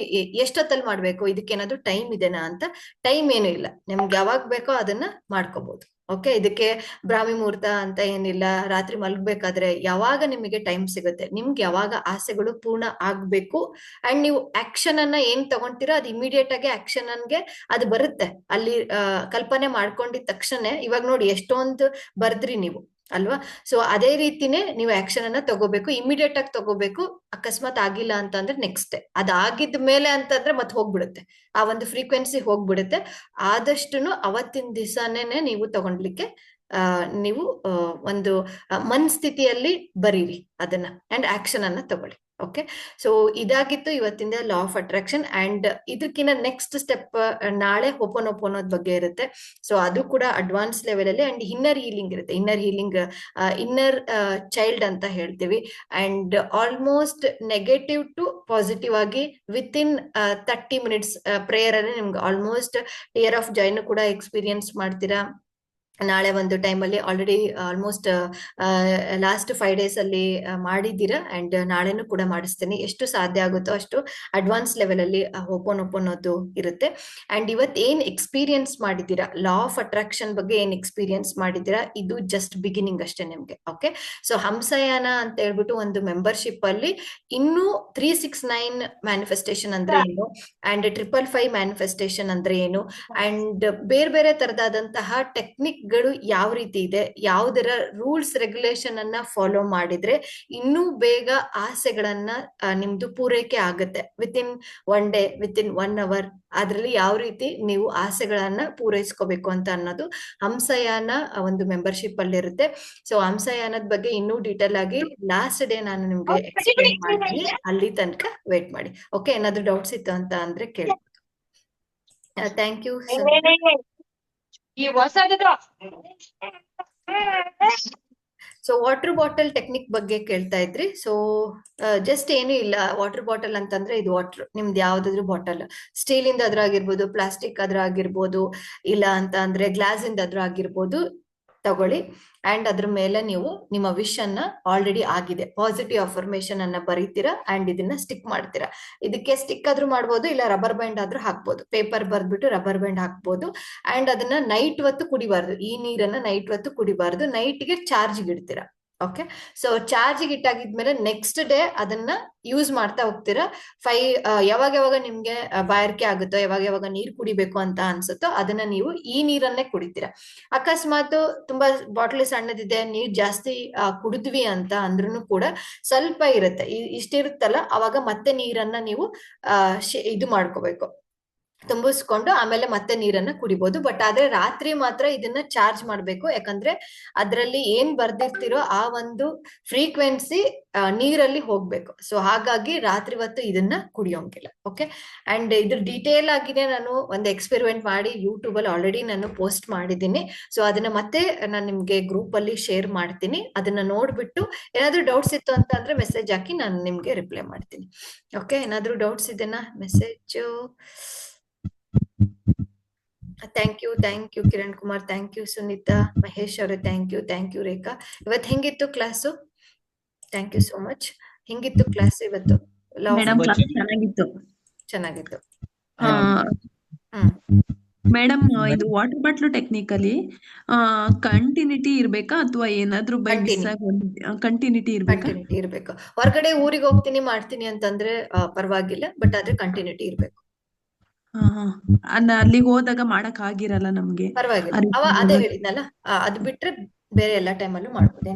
ಎಷ್ಟೊತ್ತಲ್ಲಿ ಮಾಡ್ಬೇಕು, ಇದಕ್ಕೇನಾದ್ರು ಟೈಮ್ ಇದೆನಾ ಅಂತ. ಟೈಮ್ ಏನು ಇಲ್ಲ, ನಿಮ್ಗೆ ಯಾವಾಗ ಬೇಕೋ ಅದನ್ನ ಮಾಡ್ಕೋಬಹುದು. ಓಕೆ. ಇದಕ್ಕೆ ಬ್ರಾಹ್ಮಿ ಮುಹೂರ್ತ ಅಂತ ಏನಿಲ್ಲ. ರಾತ್ರಿ ಮಲ್ಗ್ಬೇಕಾದ್ರೆ ಯಾವಾಗ ನಿಮಗೆ ಟೈಮ್ ಸಿಗುತ್ತೆ, ನಿಮ್ಗೆ ಯಾವಾಗ ಆಸೆಗಳು ಪೂರ್ಣ ಆಗ್ಬೇಕು ಅಂಡ್ ನೀವು ಆಕ್ಷನ್ ಅನ್ನ ಏನ್ ತಗೊಂತೀರಾ ಅದು ಇಮಿಡಿಯೇಟ್ ಆಗಿ ಆಕ್ಷನ್ ಅನ್ಗೆ ಅದು ಬರುತ್ತೆ. ಅಲ್ಲಿ ಕಲ್ಪನೆ ಮಾಡ್ಕೊಂಡಿದ ತಕ್ಷಣ, ಇವಾಗ ನೋಡಿ ಎಷ್ಟೊಂದು ಬರ್ದ್ರಿ ನೀವು ಅಲ್ವಾ. ಸೊ ಅದೇ ರೀತಿನೇ ನೀವು ಆಕ್ಷನ್ ಅನ್ನ ತಗೋಬೇಕು, ಇಮಿಡಿಯೇಟ್ ಆಗಿ ತಗೋಬೇಕು. ಅಕಸ್ಮಾತ್ ಆಗಿಲ್ಲ ಅಂತಂದ್ರೆ ನೆಕ್ಸ್ಟ್ ಡೇ, ಅದಾಗಿದ್ದ ಮೇಲೆ ಅಂತಂದ್ರೆ ಮತ್ತೆ ಹೋಗ್ಬಿಡುತ್ತೆ, ಆ ಒಂದು ಫ್ರೀಕ್ವೆನ್ಸಿ ಹೋಗ್ಬಿಡುತ್ತೆ. ಆದಷ್ಟು ಅವತ್ತಿನ ದಿವಸನೇ ನೀವು ತಗೊಂಡ್ಲಿಕ್ಕೆ ನೀವು ಒಂದು ಮನಸ್ಥಿತಿಯಲ್ಲಿ ಬರೀರಿ ಅದನ್ನ ಅಂಡ್ ಆಕ್ಷನ್ ಅನ್ನ ತಗೊಳ್ಳಿ. ಓಕೆ. ಸೊ ಇದಾಗಿತ್ತು ಇವತ್ತಿಂದ ಲಾ ಆಫ್ ಅಟ್ರಾಕ್ಷನ್. ಅಂಡ್ ಇದಕ್ಕಿಂತ ನೆಕ್ಸ್ಟ್ ಸ್ಟೆಪ್ ನಾಳೆ ಹೋಪೋನೋಪೋನೋದ್ ಬಗ್ಗೆ ಇರುತ್ತೆ. ಸೊ ಅದು ಕೂಡ ಅಡ್ವಾನ್ಸ್ ಲೆವೆಲ್ ಅಲ್ಲಿ. ಅಂಡ್ ಇನ್ನರ್ ಹೀಲಿಂಗ್ ಇರುತ್ತೆ. ಇನ್ನರ್ ಚೈಲ್ಡ್ ಅಂತ ಹೇಳ್ತೀವಿ. And almost negative to positive ಆಗಿ ವಿತಿನ್ 30 minutes ಪ್ರೇಯರ್ ಅಲ್ಲಿ ನಿಮ್ಗೆ ಆಲ್ಮೋಸ್ಟ್ ಟಿಯರ್ ಆಫ್ ಜಾಯ್ನು ಕೂಡ ಎಕ್ಸ್ಪೀರಿಯನ್ಸ್ ಮಾಡ್ತೀರಾ. ನಾಳೆ ಒಂದು ಟೈಮಲ್ಲಿ ಆಲ್ರೆಡಿ ಆಲ್ಮೋಸ್ಟ್ ಲಾಸ್ಟ್ 5 days ಅಲ್ಲಿ ಮಾಡಿದ್ದೀರಾ ಅಂಡ್ ನಾಳೆನೂ ಕೂಡ ಮಾಡಿಸ್ತೀನಿ. ಎಷ್ಟು ಸಾಧ್ಯ ಆಗುತ್ತೋ ಅಷ್ಟು ಅಡ್ವಾನ್ಸ್ ಲೆವೆಲ್ ಅಲ್ಲಿ ಹೋಪೋನೋಪೋನೋದು ಇರುತ್ತೆ. ಅಂಡ್ ಇವತ್ತು ಏನ್ ಎಕ್ಸ್ಪೀರಿಯನ್ಸ್ ಮಾಡಿದ್ದೀರಾ, ಲಾ ಆಫ್ ಅಟ್ರಾಕ್ಷನ್ ಬಗ್ಗೆ ಏನ್ ಎಕ್ಸ್ಪೀರಿಯನ್ಸ್ ಮಾಡಿದ್ದೀರಾ, ಇದು ಜಸ್ಟ್ ಬಿಗಿನಿಂಗ್ ಅಷ್ಟೇ ನಿಮ್ಗೆ. ಓಕೆ. ಸೊ ಹಂಸಯಾನ ಅಂತ ಹೇಳ್ಬಿಟ್ಟು ಒಂದು ಮೆಂಬರ್ಶಿಪ್ ಅಲ್ಲಿ ಇನ್ನೂ 369 ಮ್ಯಾನಿಫೆಸ್ಟೇಷನ್ ಅಂದ್ರೆ ಏನು ಅಂಡ್ 555 ಮ್ಯಾನಿಫೆಸ್ಟೇಷನ್ ಅಂದ್ರೆ ಏನು ಅಂಡ್ ಬೇರೆ ಬೇರೆ ತರದಾದಂತಹ ಟೆಕ್ನಿಕ್ ಗಳು ಯಾವ ರೀತಿ ಇದೆ, ಯಾವುದರ ರೂಲ್ಸ್ ರೆಗ್ಯುಲೇಷನ್ ಅನ್ನ ಫಾಲೋ ಮಾಡಿದ್ರೆ ಇನ್ನೂ ಬೇಗ ಆಸೆಗಳನ್ನ ನಿಮ್ದು ಪೂರೈಕೆ ಆಗುತ್ತೆ ವಿತಿನ್ 1 day, ವಿತಿನ್ 1 hour. ಅದ್ರಲ್ಲಿ ಯಾವ ರೀತಿ ನೀವು ಆಸೆಗಳನ್ನ ಪೂರೈಸ್ಕೋಬೇಕು ಅಂತ ಅನ್ನೋದು ಹಂಸಯಾನ ಒಂದು ಮೆಂಬರ್ಶಿಪ್ ಅಲ್ಲಿ ಇರುತ್ತೆ. ಸೊ ಹಂಸಯಾನದ ಬಗ್ಗೆ ಇನ್ನೂ ಡೀಟೇಲ್ ಆಗಿ ಲಾಸ್ಟ್ ಡೇ ನಾನು ನಿಮ್ಗೆ ಎಕ್ಸ್ಪ್ಲೇನ್ ಮಾಡ್ತೀನಿ, ಅಲ್ಲಿ ತನಕ ವೇಟ್ ಮಾಡಿ. ಓಕೆ. ಏನಾದ್ರು ಡೌಟ್ಸ್ ಇತ್ತು ಅಂತ ಅಂದ್ರೆ ಕೇಳಿ. Thank you. So water bottle technique ಬಗ್ಗೆ ಕೇಳ್ತಾ ಇದ್ರಿ. ಸೊ ಜಸ್ಟ್ ಏನು ಇಲ್ಲ, ವಾಟರ್ ಬಾಟಲ್ ಅಂತಂದ್ರೆ ಇದು ವಾಟರ್ ನಿಮ್ದು ಯಾವ್ದಾದ್ರು ಬಾಟಲ್, ಸ್ಟೀಲ್ ಇಂದ ಅದ್ರ ಆಗಿರ್ಬೋದು, ಪ್ಲಾಸ್ಟಿಕ್ ಅದ್ರ ಆಗಿರ್ಬೋದು, ಇಲ್ಲ ಅಂತ ಅಂದ್ರೆ ಗ್ಲಾಸ್ ಇಂದ ಅದ್ರ ಆಗಿರ್ಬೋದು ತಗೊಳ್ಳಿ. ಅಂಡ್ ಅದ್ರ ಮೇಲೆ ನೀವು ನಿಮ್ಮ ವಿಶ್ ಅನ್ನ ಆಲ್ರೆಡಿ ಆಗಿದೆ ಪಾಸಿಟಿವ್ ಅಫರ್ಮೇಶನ್ ಅನ್ನ ಬರೀತೀರಾ ಅಂಡ್ ಇದನ್ನ ಸ್ಟಿಕ್ ಮಾಡ್ತೀರಾ. ಇದಕ್ಕೆ ಸ್ಟಿಕ್ ಆದ್ರೂ ಮಾಡ್ಬೋದು, ಇಲ್ಲ ರಬ್ಬರ್ ಬ್ಯಾಂಡ್ ಆದ್ರೂ ಹಾಕ್ಬೋದು. ಪೇಪರ್ ಬರ್ದ್ಬಿಟ್ಟು ರಬ್ಬರ್ ಬ್ಯಾಂಡ್ ಹಾಕ್ಬೋದು. ಅಂಡ್ ಅದನ್ನ ನೈಟ್ ಹೊತ್ತು ಕುಡಿಬಾರ್ದು, ಈ ನೀರನ್ನ ನೈಟ್ ಹೊತ್ತು ಕುಡಿಬಾರ್ದು, ನೈಟ್ಗೆ ಚಾರ್ಜ್ಗೆ ಇಡ್ತೀರಾ. ಓಕೆ, ಸೊ ಚಾರ್ಜಿಗೆ ಇಟ್ಟಾಗಿದ್ಮೇಲೆ ನೆಕ್ಸ್ಟ್ ಡೇ ಅದನ್ನ ಯೂಸ್ ಮಾಡ್ತಾ ಹೋಗ್ತೀರಾ. ಯಾವಾಗ ನಿಮ್ಗೆ ಬಾಯಾರಿಕೆ ಆಗುತ್ತೋ, ಯಾವಾಗ ನೀರ್ ಕುಡಿಬೇಕು ಅಂತ ಅನ್ಸುತ್ತೋ ಅದನ್ನ ನೀವು ಈ ನೀರನ್ನೇ ಕುಡಿತೀರಾ. ಅಕಸ್ಮಾತ್ ತುಂಬಾ ಬಾಟ್ಲಿ ಸಣ್ಣದಿದೆ, ನೀರ್ ಜಾಸ್ತಿ ಕುಡಿದ್ವಿ ಅಂತ ಅಂದ್ರೂ ಕೂಡ ಸ್ವಲ್ಪ ಇರುತ್ತೆ, ಇಷ್ಟಿರುತ್ತಲ್ಲ, ಅವಾಗ ಮತ್ತೆ ನೀರನ್ನ ನೀವು ಇದು ಮಾಡ್ಕೋಬೇಕು, ತುಂಬಿಸ್ಕೊಂಡು ಆಮೇಲೆ ಮತ್ತೆ ನೀರನ್ನ ಕುಡಿಬಹುದು. ಬಟ್ ಆದ್ರೆ ರಾತ್ರಿ ಮಾತ್ರ ಇದನ್ನ ಚಾರ್ಜ್ ಮಾಡ್ಬೇಕು, ಯಾಕಂದ್ರೆ ಅದ್ರಲ್ಲಿ ಏನ್ ಬರ್ದಿರ್ತಿರೋ ಆ ಒಂದು ಫ್ರೀಕ್ವೆನ್ಸಿ ನೀರಲ್ಲಿ ಹೋಗ್ಬೇಕು. ಸೊ ಹಾಗಾಗಿ ರಾತ್ರಿ ಹೊತ್ತು ಇದನ್ನ ಕುಡಿಯೋಂಗಿಲ್ಲ. ಓಕೆ, ಅಂಡ್ ಇದ್ರ ಡೀಟೇಲ್ ಆಗಿದೆ ನಾನು ಒಂದು ಎಕ್ಸ್ಪೆರಿಮೆಂಟ್ ಮಾಡಿ ಯೂಟ್ಯೂಬ್ ಅಲ್ಲಿ ಆಲ್ರೆಡಿ ನಾನು ಪೋಸ್ಟ್ ಮಾಡಿದ್ದೀನಿ. ಸೊ ಅದನ್ನ ಮತ್ತೆ ನಾನು ನಿಮ್ಗೆ ಗ್ರೂಪ್ ಅಲ್ಲಿ ಶೇರ್ ಮಾಡ್ತೀನಿ. ಅದನ್ನ ನೋಡ್ಬಿಟ್ಟು ಏನಾದ್ರೂ ಡೌಟ್ಸ್ ಇತ್ತು ಅಂತ ಅಂದ್ರೆ ಮೆಸೇಜ್ ಹಾಕಿ ನಾನು ನಿಮ್ಗೆ ರಿಪ್ಲೈ ಮಾಡ್ತೀನಿ. ಓಕೆ, ಏನಾದ್ರೂ ಡೌಟ್ಸ್ ಇದೆನಾ? Message. Thank you Kiran Kumar, thank you Sunita, Mahesh ಅವರೇ ಥ್ಯಾಂಕ್ ಯು ರೇಖಾ. ಇವತ್ತು ಹೆಂಗಿತ್ತು class? Thank you so much. ಹೆಂಗಿತ್ತು ಕ್ಲಾಸ್ ಇವತ್ತು? ಚೆನ್ನಾಗಿತ್ತು. ಮೇಡಮ್, ಇದು ವಾಟರ್ ಬಾಟ್ಲು ಟೆಕ್ನಿಕಲಿ ಕಂಟಿನ್ಯೂಟಿ ಇರ್ಬೇಕಾ ಅಥವಾ ಏನಾದ್ರೂ ಬೈ ಮಿಸ್ ಕಂಟಿನ್ಯೂಟಿ ಇರ್ಬೇಕಾ? ಕಂಟಿನ್ಯೂಟಿ ಇರ್ಬೇಕು. ಹೊರಗಡೆ ಊರಿಗೆ ಹೋಗ್ತೀನಿ ಮಾಡ್ತೀನಿ ಅಂತಂದ್ರೆ ಪರವಾಗಿಲ್ಲ, ಬಟ್ ಆದ್ರೆ ಕಂಟಿನ್ಯೂಟಿ ಇರ್ಬೇಕು. ಅಲ್ಲಿಗೆ ಹೋದಾಗ ಮಾಡಕ್ ಆಗಿರಲ್ಲ ನಮ್ಗೆ, ಪರವಾಗಿಲ್ಲ. ಅದೇ ಹೇಳಿದ್ನಲ್ಲ, ಅದ್ ಬಿಟ್ರೆ ಬೇರೆ ಎಲ್ಲಾ ಟೈಮಲ್ಲೂ ಮಾಡ್ಬೋದು.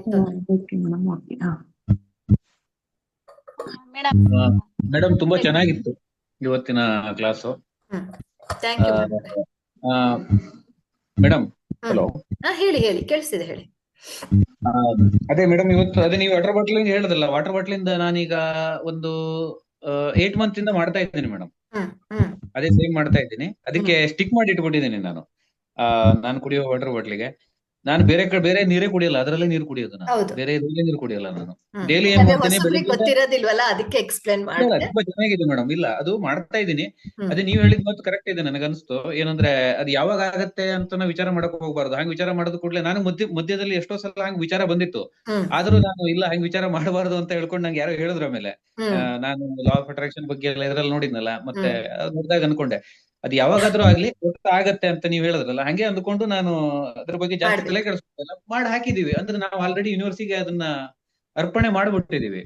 ಮೇಡಮ್ ತುಂಬಾ ಚೆನ್ನಾಗಿತ್ತು ಇವತ್ತಿನ class. Thank you madam. Hello, ಹೇಳಿ ಕೇಳಿಸ್ತಿದೆ, ಹೇಳಿ. ಅದೇ ಮೇಡಮ್, ಇವತ್ತು ಅದೇ ನೀವು ವಾಟರ್ ಬಾಟ್ಲ್ ಹೇಳಿದ್ರಲ್ಲ, ವಾಟರ್ ಬಾಟ್ಲ್ ಇಂದ ನಾನೀಗ ಒಂದು 8 ಮಂತ್ ಇಂದ ಮಾಡ್ತಾ ಇದ್ದೀನಿ ಮೇಡಮ್. ಅದೇ ಸೇಮ್ ಮಾಡ್ತಾ ಇದ್ದೀನಿ. ಅದಕ್ಕೆ ಸ್ಟಿಕ್ ಮಾಡಿ ಇಟ್ಬಿಟ್ಟಿದ್ದೀನಿ ನಾನು ಕುಡಿಯೋ ವಾಟರ್ ಬಾಟ್ಲಿಗೆ. ನಾನು ಬೇರೆ ನೀರೇ ಕುಡಿಯಲ್ಲ, ಅದರಲ್ಲೇ ನೀರು ಕುಡಿಯೋದು ನಾನು. ಬೇರೆ ಇದ್ರಲ್ಲೇ ನೀರು ಕುಡಿಯಲ್ಲ ನಾನು. ಡೈಲಿ ಏನ್ ಮಾಡ್ತೀನಿ, ಗೊತ್ತಿರೋದಿಲ್ವಲ್ಲ ಅದಕ್ಕೆ ಎಕ್ಸ್ಪ್ಲೇನ್ ಮಾಡಿ. ತುಂಬಾ ಚೆನ್ನಾಗಿದೆ ಮೇಡಮ್. ಇಲ್ಲ, ಅದು ಮಾಡ್ತಾ ಇದ್ದೀನಿ. ಅದೇ ನೀವ್ ಹೇಳಿದ್ ಮಾತು ಕರೆಕ್ಟ್ ಇದೆ ನನಗನ್ಸ್ತು. ಏನಂದ್ರೆ ಅದು ಯಾವಾಗ ಆಗತ್ತೆ ಅಂತ ನಾವು ವಿಚಾರ ಮಾಡಕ್ ಹೋಗ್ಬಾರ್ದು. ಹಂಗ್ ವಿಚಾರ ಮಾಡೋದು ಕೂಡಲೇ ನಾನು ಮಧ್ಯದಲ್ಲಿ ಎಷ್ಟೋ ಸಲ ಹಂಗ್ ವಿಚಾರ ಬಂದಿತ್ತು. ಆದ್ರೂ ನಾನು ಇಲ್ಲ, ಹಂಗ್ ವಿಚಾರ ಮಾಡಬಾರ್ದು ಅಂತ ಹೇಳ್ಕೊಂಡು ನಂಗೆ ಯಾರೋ ಹೇಳಿದ್ರು. ಆಮೇಲೆ ನಾನು ಲಾ ಆಫ್ ಅಟ್ರಾಕ್ಷನ್ ಬಗ್ಗೆ ಎಲ್ಲ ಇದ್ರಲ್ಲಿ ನೋಡಿದ್ನಲ್ಲ, ಮತ್ತೆ ನೋಡಿದಾಗ ಅನ್ಕೊಂಡೆ ಅದು ಯಾವಾಗಾದ್ರೂ ಆಗ್ಲಿ ಆಗತ್ತೆ ಅಂತ ನೀವ್ ಹೇಳಿದ್ರಲ್ಲ, ಹಂಗೆ ಅಂದ್ಕೊಂಡು ನಾನು ಅದ್ರ ಬಗ್ಗೆ ಜಾಸ್ತಿ ತಲೆ ಕೆಡಿಸ್ಕೊಳ್ಳಲ್ಲ, ಮಾಡಿ ಹಾಕಿದೀವಿ. ಅಂದ್ರೆ ನಾವು ಆಲ್ರೆಡಿ ಯೂನಿವರ್ಸಿಟಿಗೆ ಅದನ್ನ ಅರ್ಪಣೆ ಮಾಡ್ಬಿಟ್ಟಿದೀವಿ.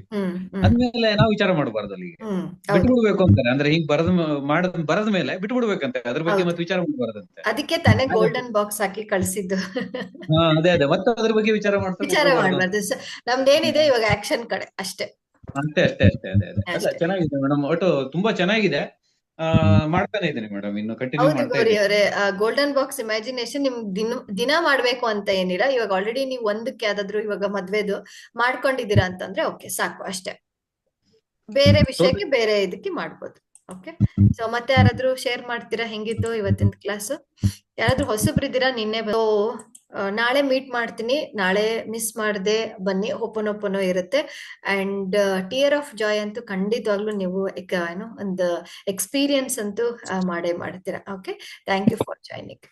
ಅಂದ್ಮೇಲೆ ನಾವು ವಿಚಾರ ಮಾಡಬಾರ್ದು, ಅಲ್ಲಿಗೆ ಬಿಟ್ಬಿಡ್ಬೇಕು ಅಂತಾರೆ. ಅಂದ್ರೆ ಹಿಂಗ್ ಬರದ ಮೇಲೆ ಬಿಟ್ಬಿಡ್ಬೇಕಂತೆ, ಅದ್ರ ಬಗ್ಗೆ ಮತ್ತೆ ವಿಚಾರ ಮಾಡಬಾರ್ದಂತೆ. ಅದಕ್ಕೆ ತಾನೇ ಗೋಲ್ಡನ್ ಬಾಕ್ಸ್ ಹಾಕಿ ಕಳ್ಸಿದ್ದು. ಅದೇ ಮತ್ತೆ ಅದ್ರ ಬಗ್ಗೆ ವಿಚಾರ ಮಾಡಬಾರ್ದು. ನಮ್ದೇನಿದೆ ಇವಾಗ ಆಕ್ಷನ್ ಕಡೆ ಅಷ್ಟೇ. ಅಷ್ಟೇ. ಅದೇ ಚೆನ್ನಾಗಿದೆ ಮೇಡಮ್, ಒಟ್ಟು ತುಂಬಾ ಚೆನ್ನಾಗಿದೆ. ಮಾಡ್ತಾನೆ ಇದ್ದೀನಿ ಮೇಡಮ್, ಇನ್ನು ಕಂಟಿನ್ಯೂ ಮಾಡ್ತಾ ಇದ್ದೀನಿ. ಗೋಲ್ಡನ್ ಬಾಕ್ಸ್ ಇಮ್ಯಾಜಿನೇಷನ್ ನಿಮ್ ದಿನ ಮಾಡ್ಬೇಕು ಅಂತ ಏನಿಲ್ಲ. ಇವಾಗ ಆಲ್ರೆಡಿ ನೀವು ಒಂದಕ್ಕೆ ಯಾವ್ದಾದ್ರು ಇವಾಗ ಮದ್ವೆದು ಮಾಡ್ಕೊಂಡಿದ್ದೀರಾ ಅಂತಂದ್ರೆ ಓಕೆ, ಸಾಕು ಅಷ್ಟೇ. ಬೇರೆ ವಿಷಯಕ್ಕೆ ಬೇರೆ ಇದಕ್ಕೆ ಮಾಡ್ಬೋದು. ಓಕೆ, ಸೊ ಮತ್ತೆ ಯಾರಾದ್ರೂ ಶೇರ್ ಮಾಡ್ತೀರಾ ಹೆಂಗಿತ್ತು ಇವತ್ತಿನ ಕ್ಲಾಸ್? ಯಾರಾದ್ರೂ ಹೊಸಬ್ರಿದ್ದೀರಾ? ನಿನ್ನೆ ನಾಳೆ ಮೀಟ್ ಮಾಡ್ತೀನಿ. ನಾಳೆ ಮಿಸ್ ಮಾಡದೆ ಬನ್ನಿ, ಓಪನ್ ಇರುತ್ತೆ. ಅಂಡ್ ಟಿಯರ್ ಆಫ್ ಜಾಯ್ ಅಂತೂ ಖಂಡಿತವಾಗ್ಲೂ ನೀವು ಒಂದು ಎಕ್ಸ್ಪೀರಿಯನ್ಸ್ ಅಂತೂ ಮಾಡೇ ಮಾಡ್ತೀರಾ. Okay, thank you for joining.